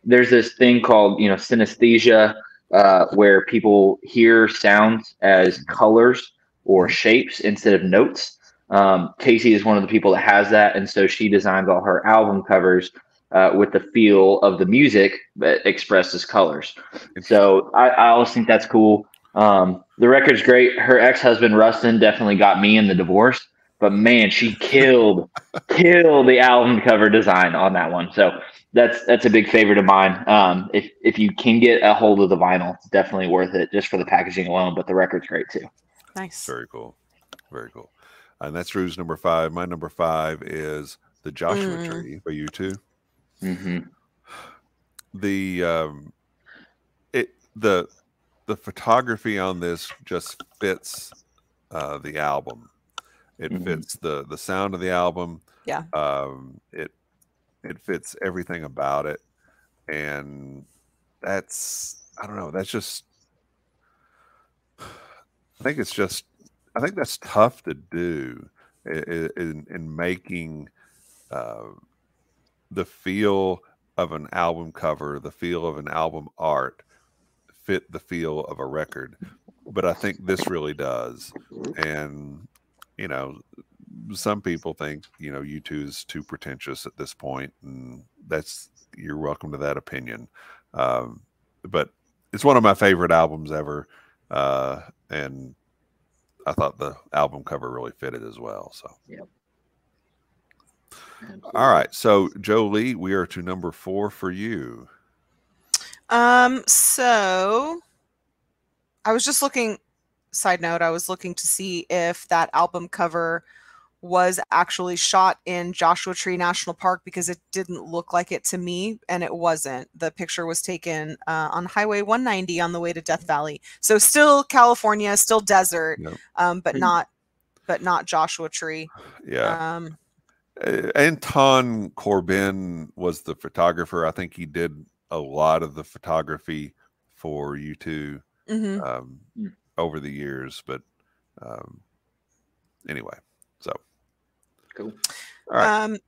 There's this thing called synesthesia where people hear sounds as colors or shapes instead of notes. Casey is one of the people that has that, and so she designs all her album covers with the feel of the music that expressed as colors. So I always think that's cool. The record's great. Her ex-husband Rustin definitely got me in the divorce, but man, she killed the album cover design on that one. So that's a big favorite of mine. If you can get a hold of the vinyl, it's definitely worth it just for the packaging alone. But the record's great too. Nice. Very cool. Very cool. And that's Drew's number 5. My number 5 is the Joshua Tree by U2. Mm-hmm. The photography on this just fits the album. It fits the sound of the album. Yeah. It fits everything about it, and that's, I don't know, that's just, I think that's tough to do in making the feel of an album cover, the feel of an album art fit the feel of a record. But I think this really does. And, you know, some people think, you know, U2 is too pretentious at this point, and you're welcome to that opinion. But it's one of my favorite albums ever. And I thought the album cover really fitted as well. So, yep. All right. So, Jolee, we are to number 4 for you. So I was just looking, side note, I was looking to see if that album cover was actually shot in Joshua Tree National Park, because it didn't look like it to me, and it wasn't. The picture was taken on Highway 190 on the way to Death Valley. So still California, still desert, but not Joshua Tree. Yeah. Anton Corbin was the photographer. I think he did a lot of the photography for U2 over the years. But anyway, so cool. All right.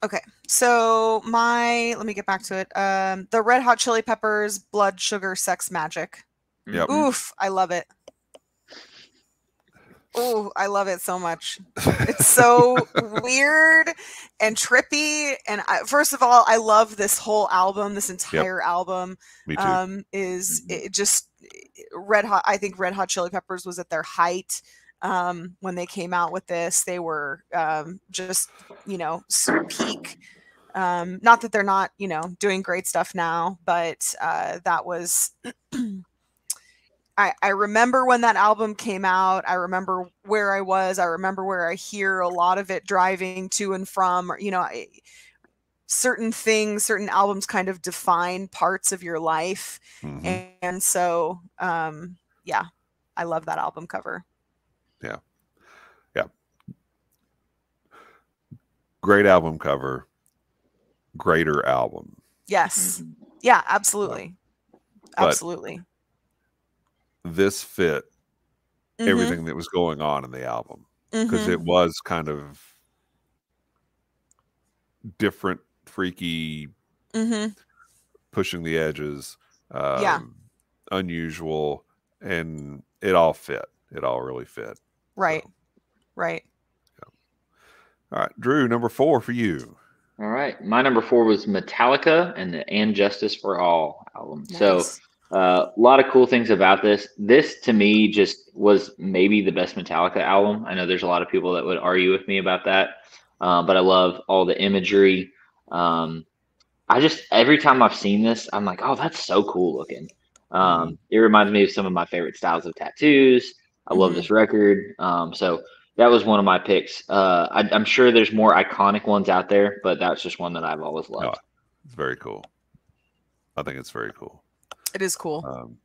Okay, so let me get back to it. The Red Hot Chili Peppers, Blood Sugar Sex Magic. Yep. Oof, I love it. Oh, I love it so much. It's so weird and trippy. And first of all, I love this whole album. This entire album. Me too. Is it just Red Hot? I think Red Hot Chili Peppers was at their height when they came out with this. They were just, you know, peak. Not that they're not, you know, doing great stuff now, but that was. I remember when that album came out. I remember where I was. I remember where I hear a lot of it driving to and from, you know, certain things, certain albums kind of define parts of your life. And so, yeah, I love that album cover. Yeah. Yeah. Great album cover. Greater album. Yes. Yeah, absolutely. Absolutely. This fit everything that was going on in the album, because it was kind of different, freaky, pushing the edges, unusual, and it all fit. It all really fit. Right. So, right. Yeah. All right, Drew, number 4 for you. All right, my number 4 was Metallica and the "And Justice for All" album. Nice. So a lot of cool things about this. This to me just was maybe the best Metallica album. I know there's a lot of people that would argue with me about that, but I love all the imagery. I just, every time I've seen this, I'm like, oh, that's so cool looking. It reminds me of some of my favorite styles of tattoos. I love this record. So that was one of my picks. I'm sure there's more iconic ones out there, but that's just one that I've always loved. Oh, it's very cool. I think it's very cool. It is cool.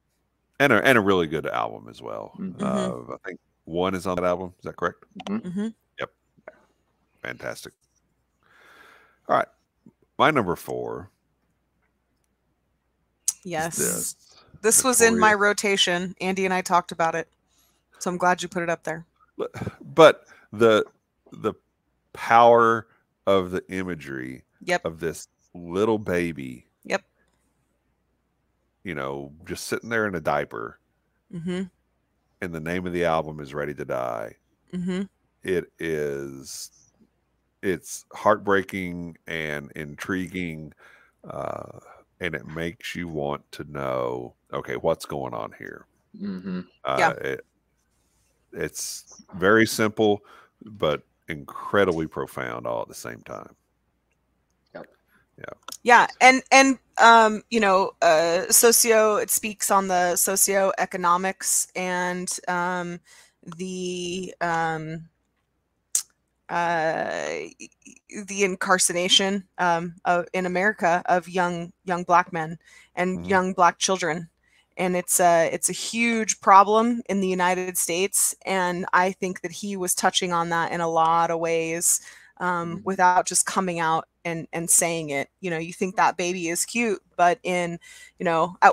And a really good album as well. I think 1 is on that album. Is that correct? Yep. Fantastic. All right. My number 4. Yes. This was in my rotation. Andy and I talked about it. So I'm glad you put it up there. But the power of the imagery of this little baby just sitting there in a diaper, Mm-hmm. and the name of the album is Ready to Die. Mm-hmm. It's heartbreaking and intriguing, and it makes you want to know, okay, what's going on here. Mm-hmm. Yeah. It's very simple, but incredibly profound all at the same time. Yeah, and it speaks on the socioeconomics and the incarceration in America of young Black men and young Black children, and it's a huge problem in the United States, and I think that he was touching on that in a lot of ways. Without just coming out and saying it. You think that baby is cute, but at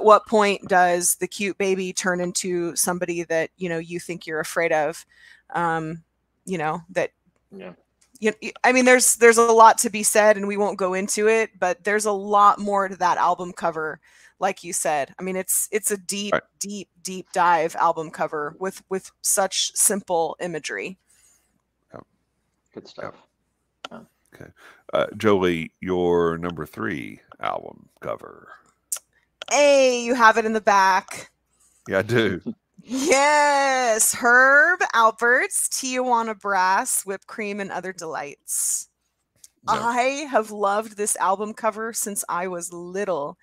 what point does the cute baby turn into somebody that, you think you're afraid of? That, I mean, there's a lot to be said, and we won't go into it, but there's a lot more to that album cover. Like you said, I mean, it's a deep, Right. deep dive album cover with such simple imagery. Good stuff. Okay. Jolee, your number 3 album cover. Hey, you have it in the back. Yeah, I do. Yes, Herb Alpert's Tijuana Brass, Whipped Cream and Other Delights. No. I have loved this album cover since I was little,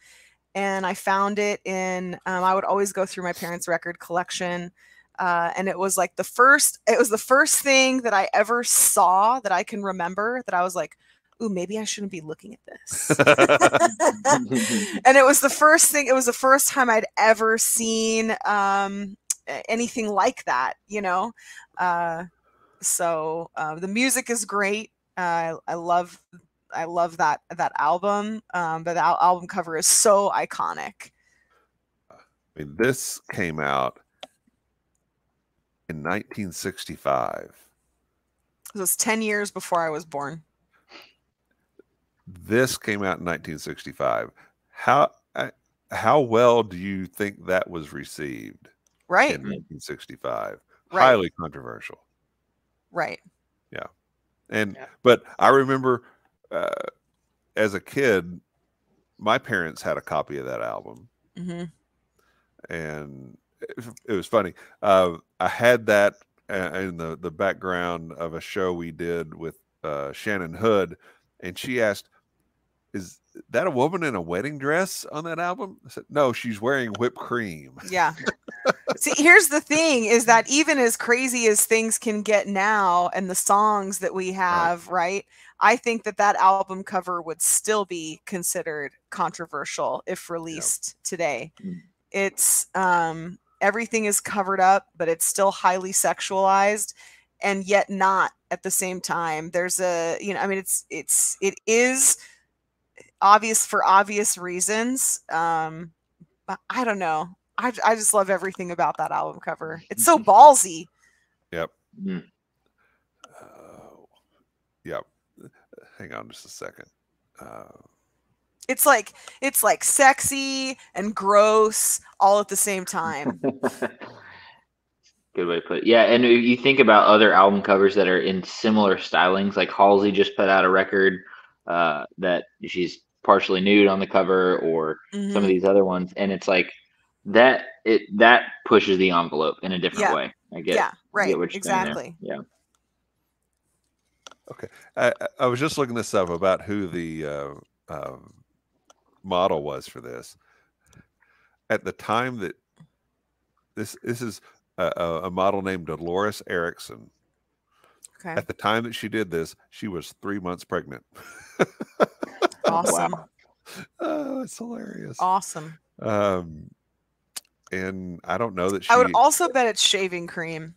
and I found it in, I would always go through my parents' record collection, and it was like the first thing that I ever saw that I can remember that I was like, ooh, maybe I shouldn't be looking at this. And it was the first time I'd ever seen anything like that, so the music is great. I love that album, but the album cover is so iconic. I mean, this came out in 1965. It was 10 years before I was born. This came out in 1965. How well do you think that was received? Right. In 1965. Right. Highly controversial. Right. Yeah. But I remember as a kid, my parents had a copy of that album. Mm-hmm. And it was funny. I had that in the background of a show we did with Shannon Hood, and she asked, "Is that a woman in a wedding dress on that album?" I said, "No, she's wearing whipped cream." Yeah. See, here's the thing is that even as crazy as things can get now and the songs that we have, right? I think that album cover would still be considered controversial if released today. It's everything is covered up, but it's still highly sexualized, and yet not at the same time. There's I mean, it is obvious for obvious reasons. But I don't know. I just love everything about that album cover. It's so ballsy. Yep. Yep. Hang on just a second. It's like sexy and gross all at the same time. Good way to put it. Yeah, and if you think about other album covers that are in similar stylings, like Halsey just put out a record that she's partially nude on the cover, or some of these other ones, and it's like that pushes the envelope in a different way. I get right. Get what you're Exactly. saying there. Okay. I was just looking this up about who the model was for this. At the time that this is a model named Dolores Erickson. Okay. At the time that she did this, she was 3 months pregnant. Awesome. Wow. Oh, it's hilarious. Awesome. And I don't know that she. I would also bet it's shaving cream.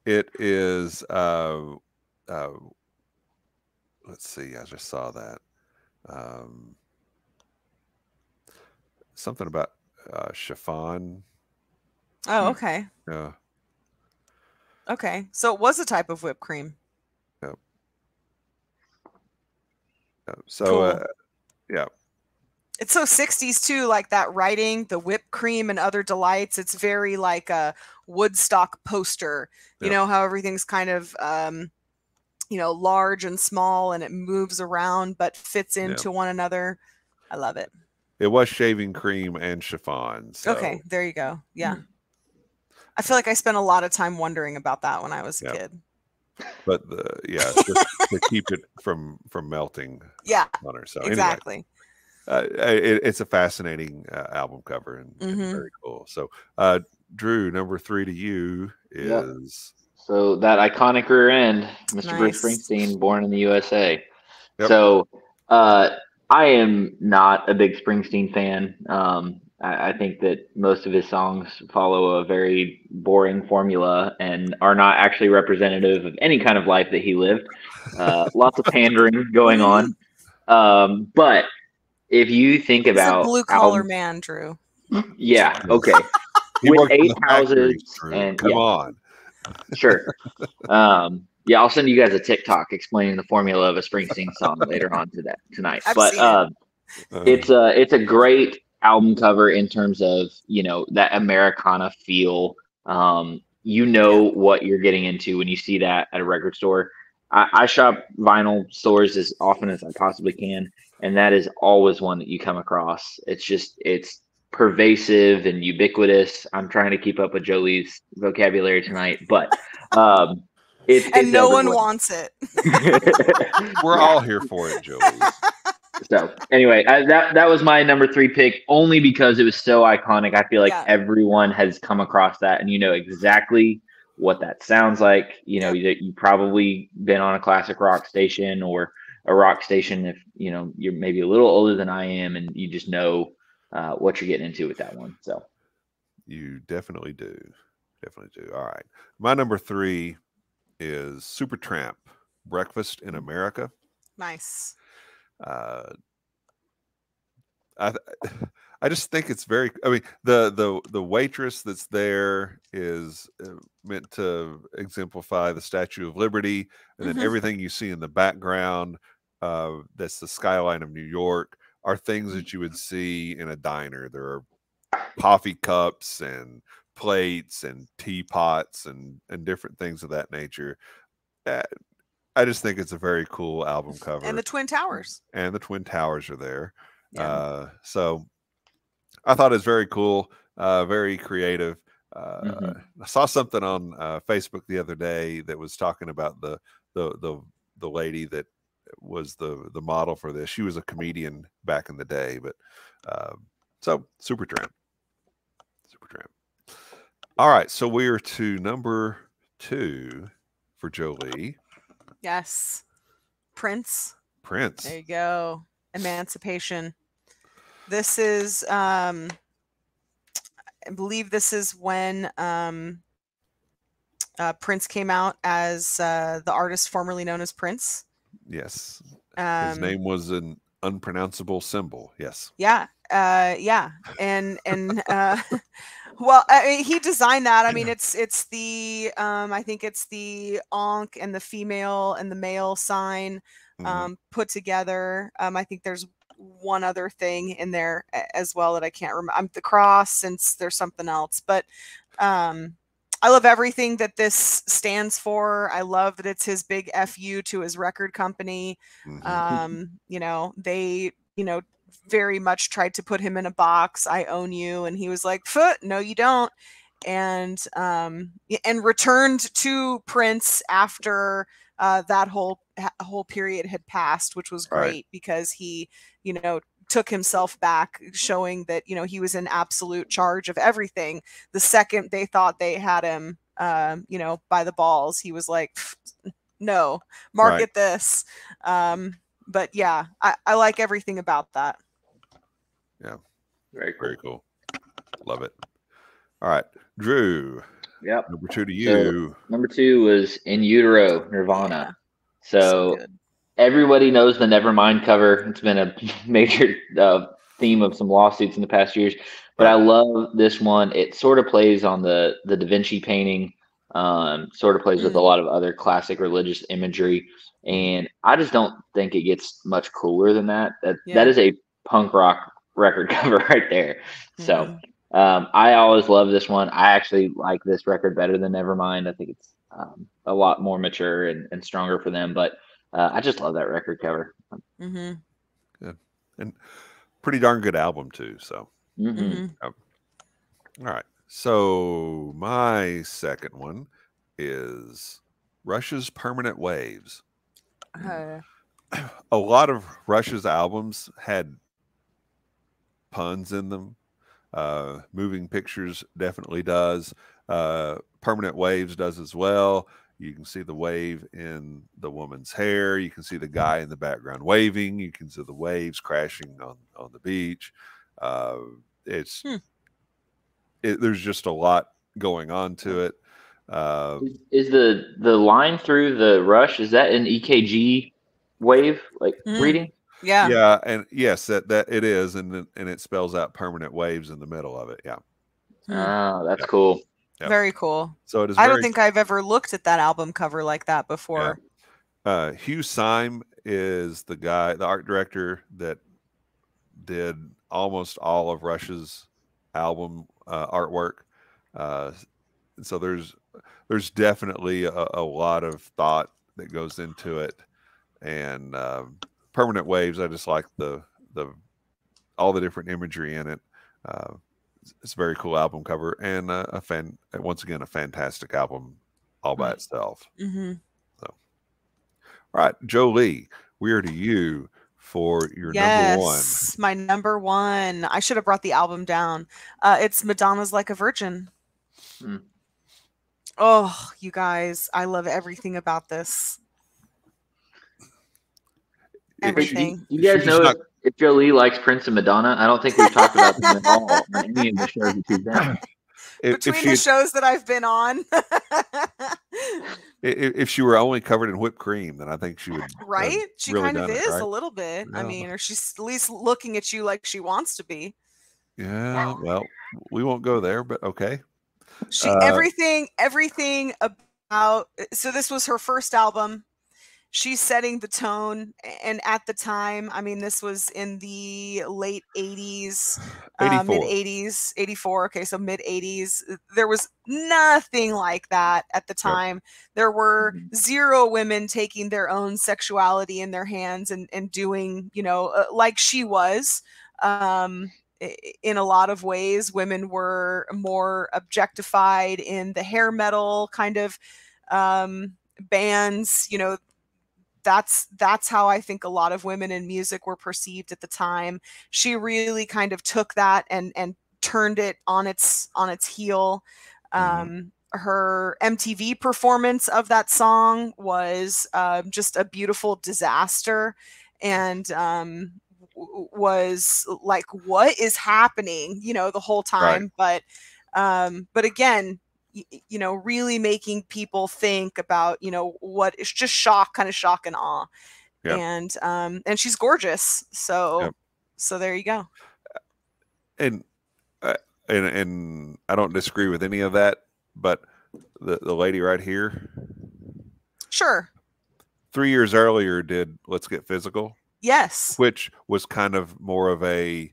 It is. Let's see. I just saw that. Something about chiffon. Oh, okay. Yeah. Okay, so it was a type of whipped cream. So Cool. yeah. It's so 60s too, like that writing, the whipped cream and other delights. It's very like a Woodstock poster. You Yep. know how everything's kind of large and small and it moves around but fits into one another. I love it. It was shaving cream and chiffon. So. Okay, there you go. Yeah. I feel like I spent a lot of time wondering about that when I was a kid. But just to keep it from melting. Yeah. On her. So exactly. Anyway. It's a fascinating album cover and very cool. So, Drew, number 3 to you is so that iconic rear end, Mr. Bruce Springsteen, Born in the USA. Yep. So, I am not a big Springsteen fan. I think that most of his songs follow a very boring formula and are not actually representative of any kind of life that he lived. Lots of pandering going on, but if you think about a blue collar man, Drew. Yeah. Okay. With 8 houses and come on. Sure. Yeah, I'll send you guys a TikTok explaining the formula of a Springsteen song later on tonight. But it's a great album cover in terms of, that Americana feel. What you're getting into when you see that at a record store. I shop vinyl stores as often as I possibly can, and that is always one that you come across. It's pervasive and ubiquitous. I'm trying to keep up with Jolee's vocabulary tonight, but it's no one wants it. We're all here for it, Jolee. So anyway, that was my number 3 pick, only because it was so iconic. I feel like everyone has come across that, and you know exactly what that sounds like. You probably been on a classic rock station or a rock station if you're maybe a little older than I am, and you just know what you're getting into with that one. So you definitely do. All right, my number 3 is Supertramp, Breakfast in America. Nice. I just think it's very. I mean, the waitress that's there is meant to exemplify the Statue of Liberty, and then everything you see in the background, that's the skyline of New York, are things that you would see in a diner. There are coffee cups and plates and teapots and different things of that nature. I just think it's a very cool album cover. And the Twin Towers. And the Twin Towers are there. Yeah. So I thought it was very cool, very creative. I saw something on Facebook the other day that was talking about the lady that was the model for this. She was a comedian back in the day, but so Supertramp. All right, so we are to number 2 for Jolee. Yes, Prince. There you go. Emancipation. This is, I believe this is when Prince came out as the artist formerly known as Prince. Yes. His name was an unpronounceable symbol. Yes. Yeah. And well, I mean, he designed that. I mean, it's the I think it's the ankh and the female and the male sign put together. I think there's one other thing in there as well that I can't remember. I'm the cross, since there's something else, but I love everything that this stands for. I love that it's his big FU to his record company. They very much tried to put him in a box. I own you. And he was like, no, you don't. And returned to Prince after that whole period had passed, which was great because he, took himself back, showing that, he was in absolute charge of everything. The second they thought they had him, by the balls, he was like, no, market this. But yeah, I like everything about that. Yeah. Very cool. Love it. All right. Drew. Yep. Number 2 to you. So, number 2 was In Utero, Nirvana. Yeah. So everybody knows the Nevermind cover. It's been a major theme of some lawsuits in the past years. But I love this one. It sort of plays on the Da Vinci painting, sort of plays with a lot of other classic religious imagery. And I just don't think it gets much cooler than that. That is a punk rock record cover right there. So Mhm. I always love this one. I actually like this record better than Nevermind. I think it's a lot more mature and stronger for them. But I just love that record cover. Mhm. Good. And pretty darn good album too. So, Mhm. all right. So my second one is Rush's Permanent Waves. Uh, A lot of Rush's albums had puns in them. Moving Pictures definitely does. Permanent Waves does as well. You can see the wave in the woman's hair. You can see the guy in the background waving. You can see the waves crashing on the beach. Uh, it's Hmm. there's just a lot going on to it. Is the line through the Rush, is that an EKG wave like mhm. reading? Yeah. Yeah, and yes, that it is, and it spells out permanent waves in the middle of it. Yeah, Hmm. Oh, that's Yep. cool. Yep. Very cool. So it is I don't very think I've ever looked at that album cover like that yeah. before. Hugh Syme is the guy, the art director that did almost all of Rush's album artwork. Uh, so there's definitely a lot of thought that goes into it, and Permanent Waves. I just like the all the different imagery in it. Uh, it's a very cool album cover and once again a fantastic album all by itself. Mhm. So, all right, Jolee, we are to you for your number one. Yes, my number one. I should have brought the album down. It's Madonna's Like a Virgin. Hmm. Oh, you guys, I love everything about this. Everything. Do you guys She's know not if Jolie likes Prince and Madonna? I don't think we've talked about them at all on any of the shows that she's been on. if Between she the shows that I've been on. if she were only covered in whipped cream, then I think she would have Right? She really kind of done it, is right? a little bit. I Yeah. mean, or she's at least looking at you like she wants to be. Yeah, well, we won't go there, but okay. She everything about, so this was her first album. She's setting the tone, and at the time, I mean, this was in the late 80s, mid 84. 80s, 84. Okay, so mid 80s. There was nothing like that at the Yep. time. There were zero women taking their own sexuality in their hands and doing, like she was. In a lot of ways, women were more objectified in the hair metal kind of bands. That's how I think a lot of women in music were perceived at the time. She really kind of took that and turned it on its heel. Her MTV performance of that song was just a beautiful disaster, and was like, what is happening, the whole time. Right. But again, really making people think about, what is just kind of shock and awe. Yep. And she's gorgeous. So, Yep. so there you go. And and I don't disagree with any of that, but the lady right here, Sure. 3 years earlier did Let's Get Physical. Yes. Which was kind of more of a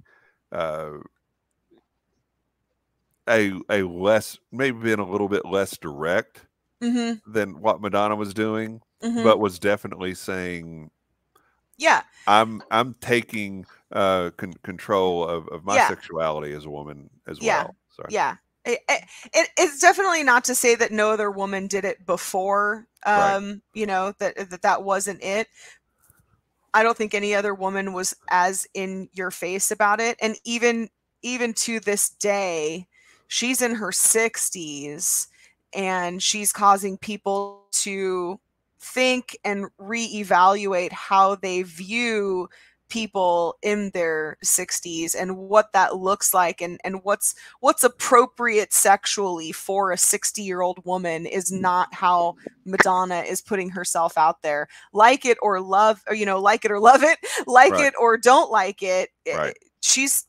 less, maybe been a little bit less direct than what Madonna was doing, but was definitely saying, yeah, I'm taking control of my sexuality as a woman as well. Sorry. Yeah. It's definitely not to say that no other woman did it before, Right. That wasn't it. I don't think any other woman was as in your face about it. And even to this day, she's in her 60s and she's causing people to think and reevaluate how they view people in their 60s and what that looks like, and what's appropriate sexually for a 60-year-old woman is not how Madonna is putting herself out there. Like it or love, or like it or love it, like Right. it or don't like it. Right. She's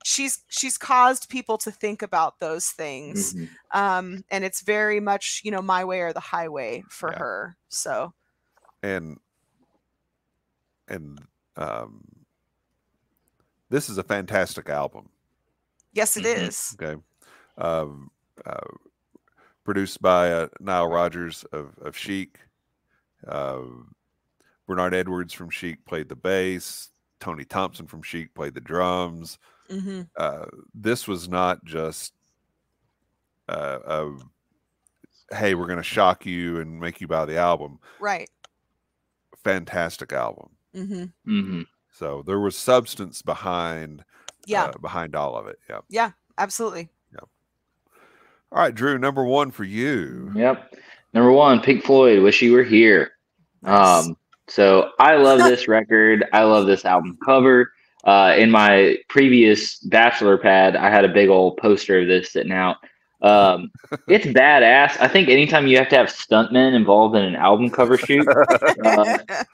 she's caused people to think about those things. And it's very much, my way or the highway for her. So this is a fantastic album. Yes, it is. Okay. Um, produced by Nile Rodgers of Chic. Bernard Edwards from Chic played the bass. Tony Thompson from Chic played the drums. This was not just hey, we're going to shock you and make you buy the album. Right. Fantastic album. So there was substance behind behind all of it. Yeah. Yeah, absolutely. Yeah. All right, Drew, number one for you. Yep. Number one, Pink Floyd, Wish You Were Here. Nice. So I love this record. I love this album cover. In my previous bachelor pad, I had a big old poster of this sitting out. It's badass. I think anytime you have to have stuntmen involved in an album cover shoot,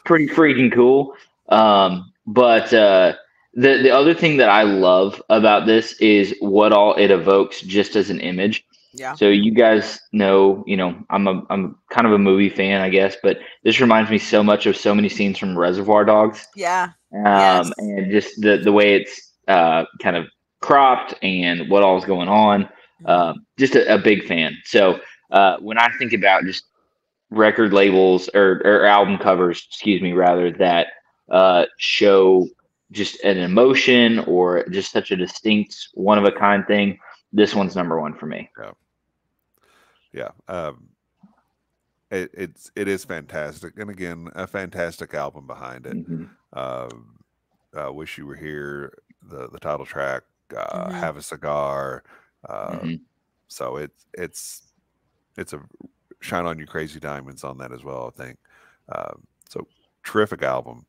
pretty freaking cool. But the other thing that I love about this is what all it evokes just as an image. Yeah. So you guys know, I'm kind of a movie fan, I guess, but this reminds me so much of so many scenes from Reservoir Dogs. Yeah. And just the way it's kind of cropped and what all is going on. Just a big fan. So when I think about just record labels or album covers, excuse me, rather, that show just an emotion or just such a distinct, one-of-a-kind thing, this one's number one for me. Yeah. It is fantastic. And again, a fantastic album behind it. Wish You Were Here, the title track, Have a Cigar. So it's a Shine On You Crazy Diamonds on that as well, I think. So terrific album.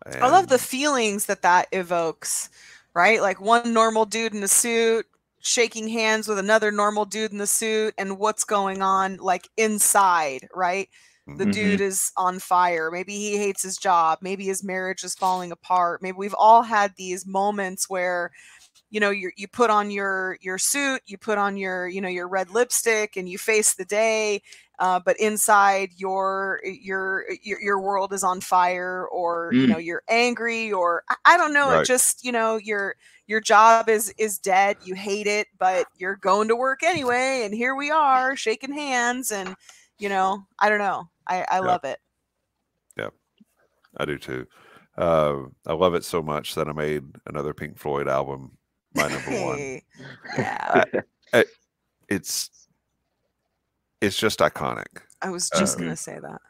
And I love the feelings that evokes, right? Like one normal dude in a suit shaking hands with another normal dude in the suit, and what's going on like inside, right? The dude is on fire. Maybe he hates his job. Maybe his marriage is falling apart. Maybe we've all had these moments where, you put on your suit, you put on your red lipstick, and you face the day, but inside your world is on fire, or you're angry, or I don't know. Right. It just your job is dead. You hate it, but you're going to work anyway, and here we are shaking hands, and I don't know. I love it. Yeah, I do too. I love it so much that I made another Pink Floyd album my number one. Yeah. It's just iconic. I was just going to say that.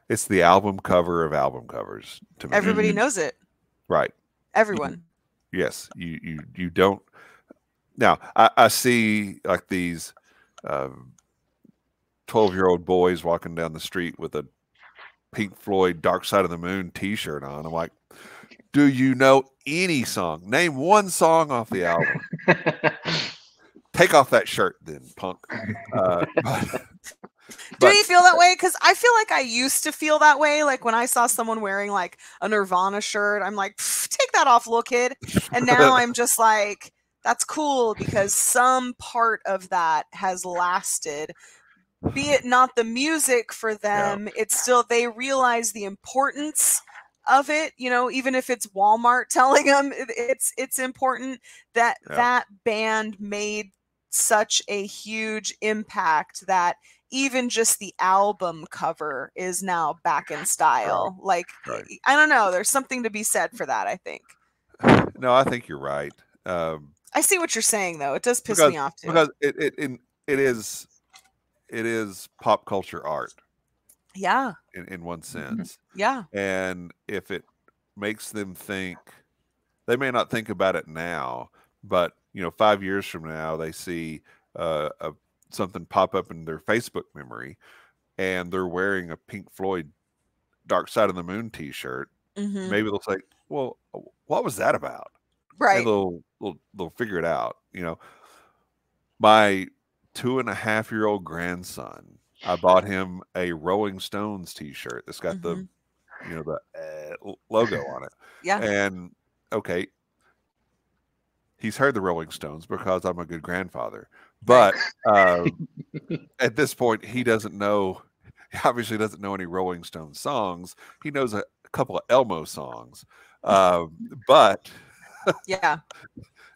It's the album cover of album covers to me. Everybody knows it. Right. Everyone. Yes. You don't. Now, I see like these 12-year-old boys walking down the street with a Pink Floyd Dark Side of the Moon t-shirt on. I'm like, do you know any song? Name one song off the album. Take off that shirt then, punk. Do you feel that way? Because I feel like I used to feel that way. Like when I saw someone wearing like a Nirvana shirt, I'm like, take that off, little kid. And now I'm just like, that's cool because some part of that has lasted. Be it not the music for them, it's still, they realize the importance of it, even if it's Walmart telling them it's important, that that band made such a huge impact that even just the album cover is now back in style. Like, I don't know, there's something to be said for that, I think. No, I think you're right. I see what you're saying though. It does piss me off too. Because it is pop culture art. Yeah. In one sense. Yeah. And if it makes them think, they may not think about it now, but 5 years from now, they see something pop up in their Facebook memory, and they're wearing a Pink Floyd Dark Side of the Moon t-shirt. Maybe they'll say, well, what was that about? Right. And they'll figure it out. My 2.5-year-old grandson, I bought him a Rolling Stones t-shirt that's got the logo on it. Yeah. And okay, he's heard the Rolling Stones because I'm a good grandfather. But at this point, he obviously doesn't know any Rolling Stones songs. He knows a couple of Elmo songs. But Yeah.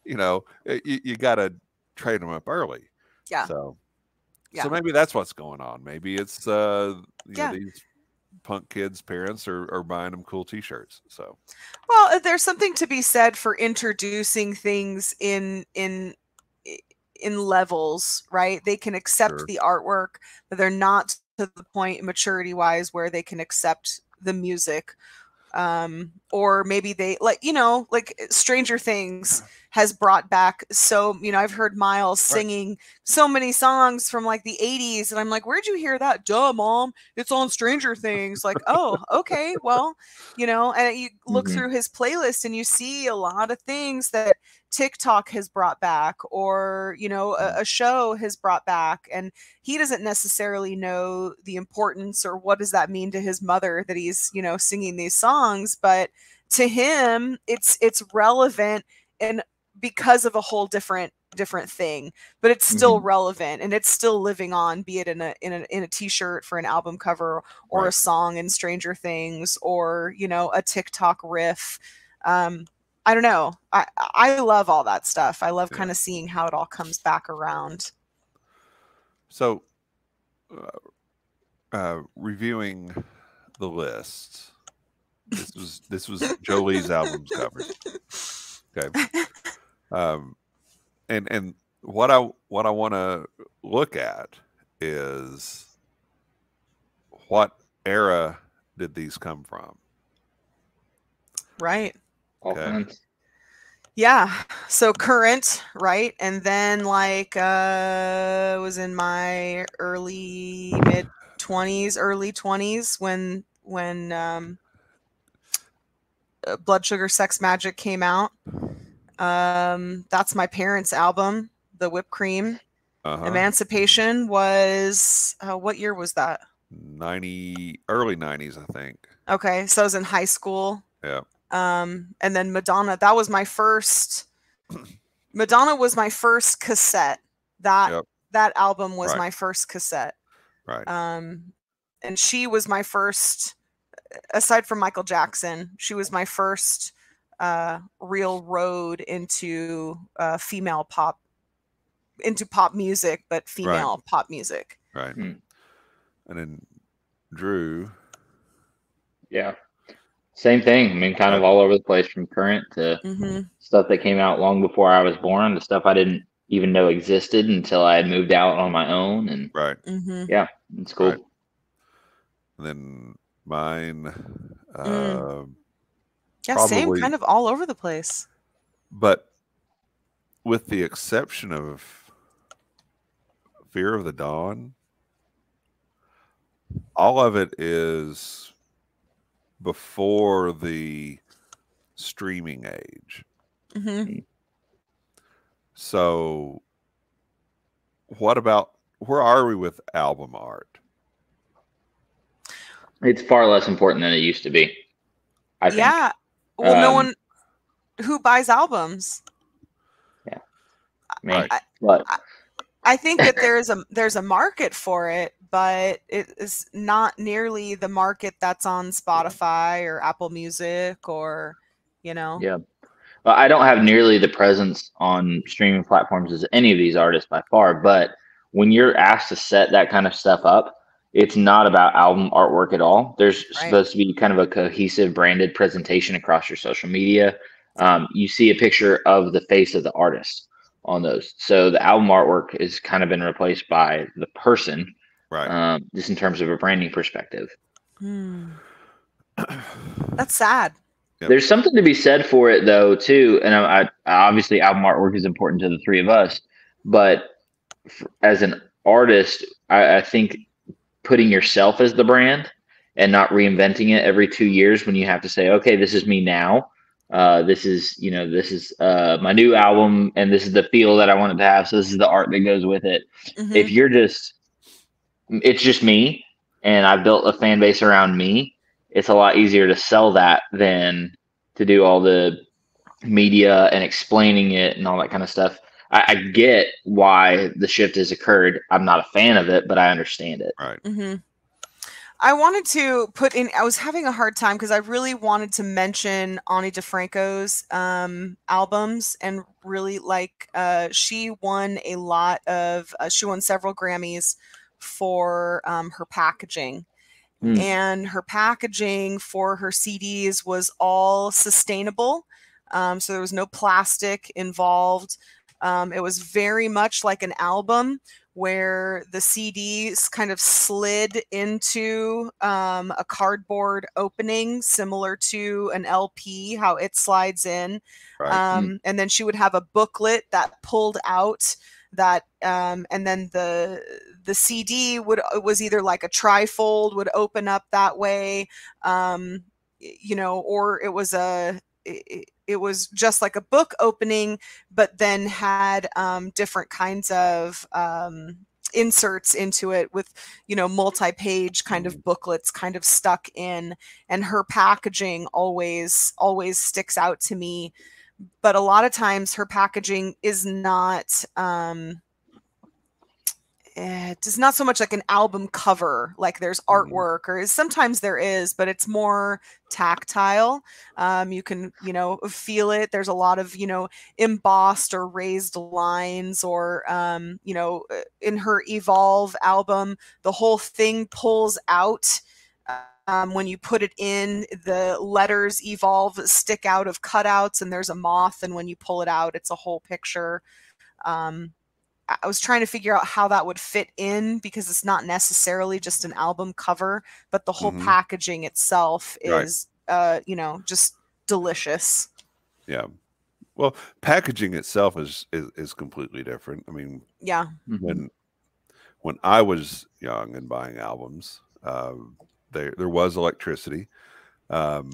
You got to trade them up early. Yeah. So Yeah. maybe that's what's going on. Maybe it's Yeah. these punk kids' parents are buying them cool T-shirts. So well, there's something to be said for introducing things in levels, right? They can accept Sure. the artwork, but they're not to the point maturity wise where they can accept the music. Or maybe they like Stranger Things has brought back, so I've heard Miles singing so many songs from like the 80s, and I'm like, where'd you hear that? Duh, mom, it's on Stranger Things. Like, oh, okay, well, and you look through his playlist and you see a lot of things that TikTok has brought back, or a show has brought back, and he doesn't necessarily know the importance or what does that mean to his mother that he's singing these songs, but to him it's relevant, and because of a whole different thing, but it's still relevant and it's still living on, be it in a t-shirt for an album cover, or a song in Stranger Things, or a TikTok riff. I don't know. I love all that stuff. I love kind of seeing how it all comes back around. So, reviewing the list, this was Jolee's albums covers. Okay, and what I want to look at is what era did these come from? Right. Okay. Yeah. So current, right? And then was in my early 20s when Blood Sugar Sex Magic came out. That's my parents' album, The Whipped Cream. Emancipation was what year was that? Early 90s, I think. Okay, so I was in high school. Yeah. And then Madonna, that was my first. Madonna was my first cassette. That album was my first cassette. Right. And she was my first, aside from Michael Jackson, she was my first real road into female pop, into pop music, but female pop music. Right. And then Drew. Yeah. Same thing. I mean, kind of all over the place, from current to stuff that came out long before I was born, to stuff I didn't even know existed until I had moved out on my own. And yeah, it's cool. Right. And then mine, same, kind of all over the place. But with the exception of Fear of the Dawn, all of it is before the streaming age. So where are we with album art? It's far less important than it used to be, I think. Yeah. Well, no one who buys albums. Yeah. But I think that there's a market for it, but it is not nearly the market that's on Spotify or Apple Music, or Yeah. Well, I don't have nearly the presence on streaming platforms as any of these artists by far, but when you're asked to set that kind of stuff up, it's not about album artwork at all. There's supposed to be kind of a cohesive branded presentation across your social media. You see a picture of the face of the artist on those. So the album artwork has kind of been replaced by the person, just in terms of a branding perspective. That's sad. Yep. There's something to be said for it, though, too. And I obviously, album artwork is important to the three of us, but as an artist, I think putting yourself as the brand and not reinventing it every 2 years, when you have to say, okay, this is me now. This is my new album, and this is the feel that I want it to have. So this is the art that goes with it. If you're it's just me, and I've built a fan base around me, it's a lot easier to sell that than to do all the media and explaining it and all that kind of stuff. I get why the shift has occurred. I'm not a fan of it, but I understand it. Right. I wanted to put in, I was having a hard time because I really wanted to mention Ani DeFranco's albums, and really like, she won a lot of, she won several Grammys for her packaging. And her packaging for her CDs was all sustainable. So there was no plastic involved. It was very much like an album where the CDs kind of slid into a cardboard opening, similar to an LP, how it slides in. Right. And then she would have a booklet that pulled out, that and then the CD was either like a trifold, would open up that way, you know, or it was it was just like a book opening, but then had different kinds of inserts into it with, you know, multi-page kind of booklets kind of stuck in. And her packaging always sticks out to me. But a lot of times her packaging is not it's not so much like an album cover, like there's artwork, or sometimes there is, but it's more tactile. You can, you know, feel it. There's a lot of, you know, embossed or raised lines, or, you know, in her Evolve album, the whole thing pulls out. When you put it in, the letters Evolve stick out of cutouts, and there's a moth, and when you pull it out, it's a whole picture. I was trying to figure out how that would fit in, because it's not necessarily just an album cover, but the whole packaging itself is, you know, just delicious. Yeah. Well, packaging itself is completely different. I mean, yeah, when I was young and buying albums, there was electricity, but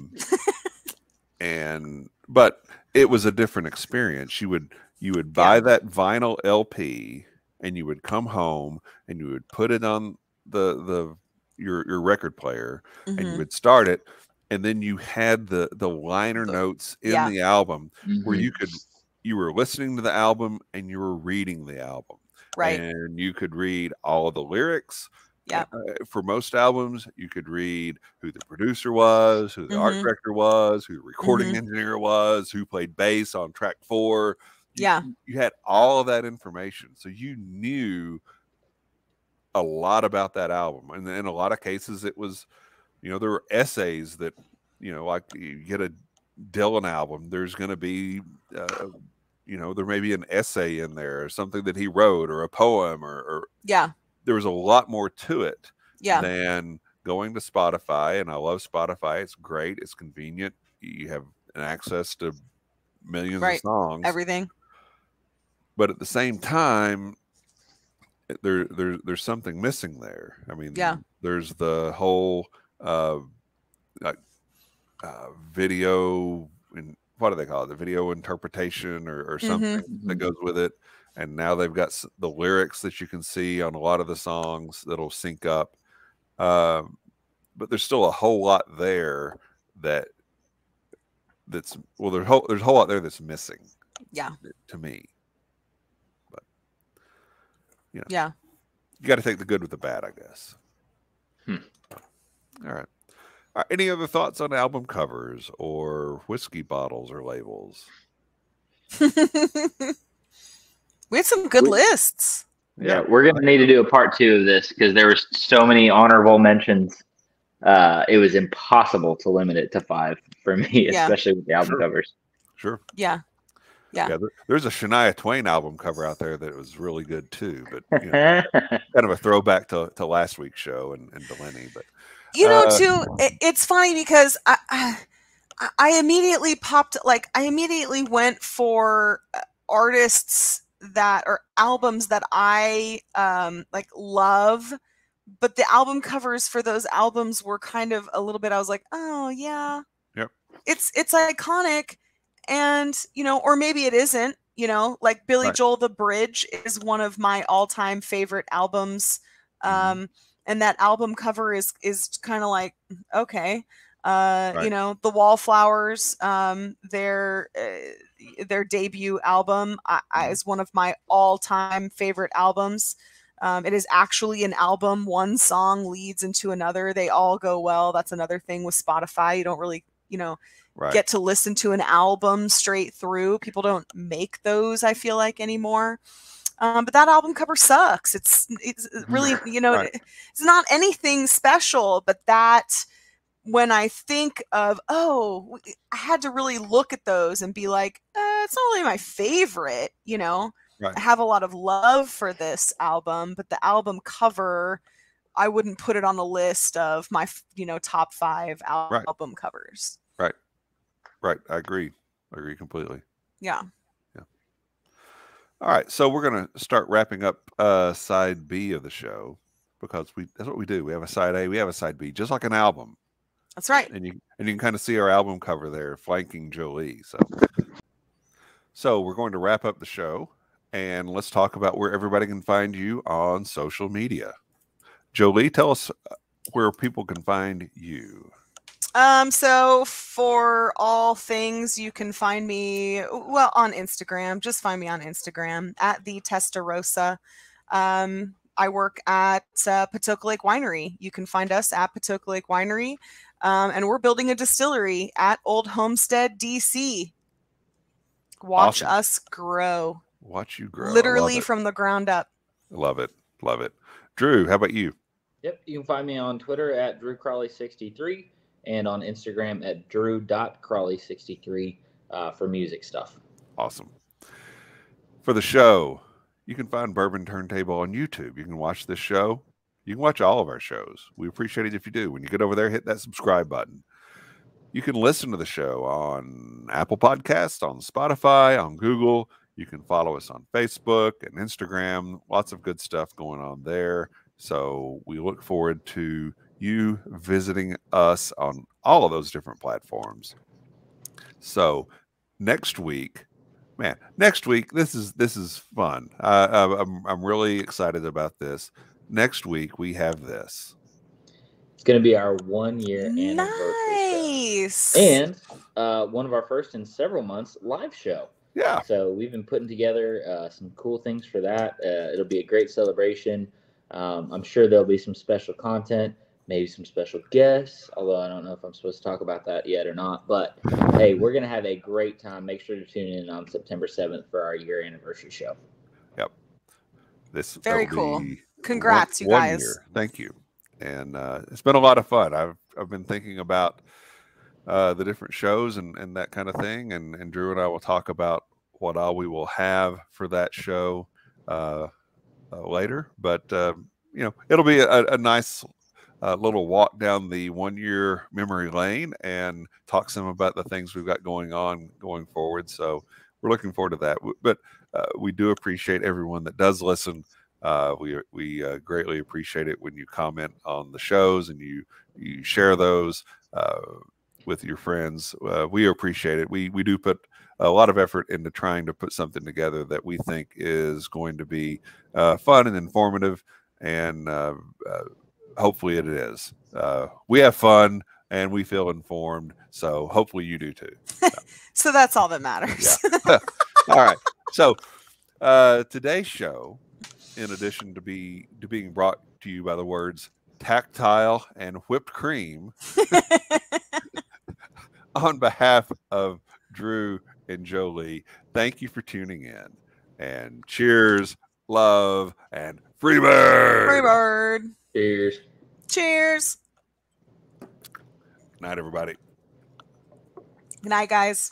it was a different experience. You would buy that vinyl LP, and you would come home and you would put it on your record player, and you would start it, and then you had the liner notes in the album, where you were listening to the album and you were reading the album, right? And you could read all of the lyrics. Yeah. For most albums, you could read who the producer was, who the art director was, who the recording engineer was, who played bass on track 4. You had all of that information, so you knew a lot about that album. And in a lot of cases, it was, you know, there were essays that, you know, like you get a Dylan album, there's going to be, you know, there may be an essay in there, or something that he wrote, or a poem, or there was a lot more to it than going to Spotify. And I love Spotify. It's great. It's convenient. You have an access to millions of songs, everything. But at the same time, there's something missing there. I mean, there's the whole video, and what do they call it? The video interpretation, or something that goes with it. And now they've got the lyrics that you can see on a lot of the songs that'll sync up. But there's still a whole lot there there's a whole lot there that's missing. To me. You got to take the good with the bad, I guess. All right. Any other thoughts on album covers, or whiskey bottles, or labels? We had some good lists. Yeah, we're going to need to do a part 2 of this, because there were so many honorable mentions. It was impossible to limit it to 5 for me, especially with the album covers. Sure. Yeah. There's a Shania Twain album cover out there that was really good too, but you know, kind of a throwback to last week's show and Delaney. But you know, too, it's funny because I immediately went for artists that, or albums that I like love, but the album covers for those albums were kind of a little bit, I was like, oh yeah, it's iconic. And, you know, or maybe it isn't, you know, like Billy Joel, The Bridge is one of my all-time favorite albums. And that album cover is kind of like, okay. You know, The Wallflowers, their debut album is one of my all-time favorite albums. It is actually an album. One song leads into another. They all go well. That's another thing with Spotify. You don't really, get to listen to an album straight through. People don't make those, I feel like, anymore. But that album cover sucks. It's really, it's not anything special, but that when I think of, I had to really look at those and be like, it's not really my favorite, I have a lot of love for this album, but the album cover, I wouldn't put it on the list of my, top 5 album covers. Right. I agree completely. Yeah. All right. So we're going to start wrapping up side B of the show, because that's what we do. We have a side A, we have a side B, just like an album. That's right. And you can kind of see our album cover there flanking Jolee. So we're going to wrap up the show, and let's talk about where everybody can find you on social media. Jolee, tell us where people can find you. So for all things, you can find me, on Instagram. Just find me on Instagram at the Testarossa. I work at Patoka Lake Winery. You can find us at Patoka Lake Winery. And we're building a distillery at Old Homestead, DC. Watch us grow. Watch you grow. Literally from the ground up. Love it. Drew, how about you? Yep, you can find me on Twitter at DrewCrawley63 and on Instagram at drew.crawley63 for music stuff. Awesome. For the show, you can find Bourbon Turntable on YouTube. You can watch this show. You can watch all of our shows. We appreciate it if you do. When you get over there, hit that subscribe button. You can listen to the show on Apple Podcasts, on Spotify, on Google. You can follow us on Facebook and Instagram. Lots of good stuff going on there. So we look forward to you visiting us on all of those different platforms. So next week, this is fun. I'm really excited about this. Next week we have this. It's going to be our 1-year anniversary show. And one of our first in several months live show. Yeah. So we've been putting together some cool things for that. It'll be a great celebration. I'm sure there'll be some special content, maybe some special guests, although I don't know if I'm supposed to talk about that yet or not. But, hey, we're going to have a great time. Make sure to tune in on September 7th for our year anniversary show. Yep. Very cool. Congrats, you guys. 1 year. Thank you. And it's been a lot of fun. I've been thinking about the different shows and that kind of thing. And Drew and I will talk about what all we will have for that show later. But, it'll be a nice little walk down the 1 year memory lane and talk some about the things we've got going on going forward. So we're looking forward to that. But we do appreciate everyone that does listen. We greatly appreciate it when you comment on the shows and you share those with your friends. We appreciate it. We do put a lot of effort into trying to put something together that we think is going to be fun and informative, and hopefully it is. We have fun and we feel informed, so hopefully you do too. So that's all that matters. Yeah. All right. So today's show, in addition to being brought to you by the words tactile and whipped cream, on behalf of Drew and Jolee, thank you for tuning in. And cheers, love, and free bird. Free bird. Cheers. Cheers. Good night, everybody. Good night, guys.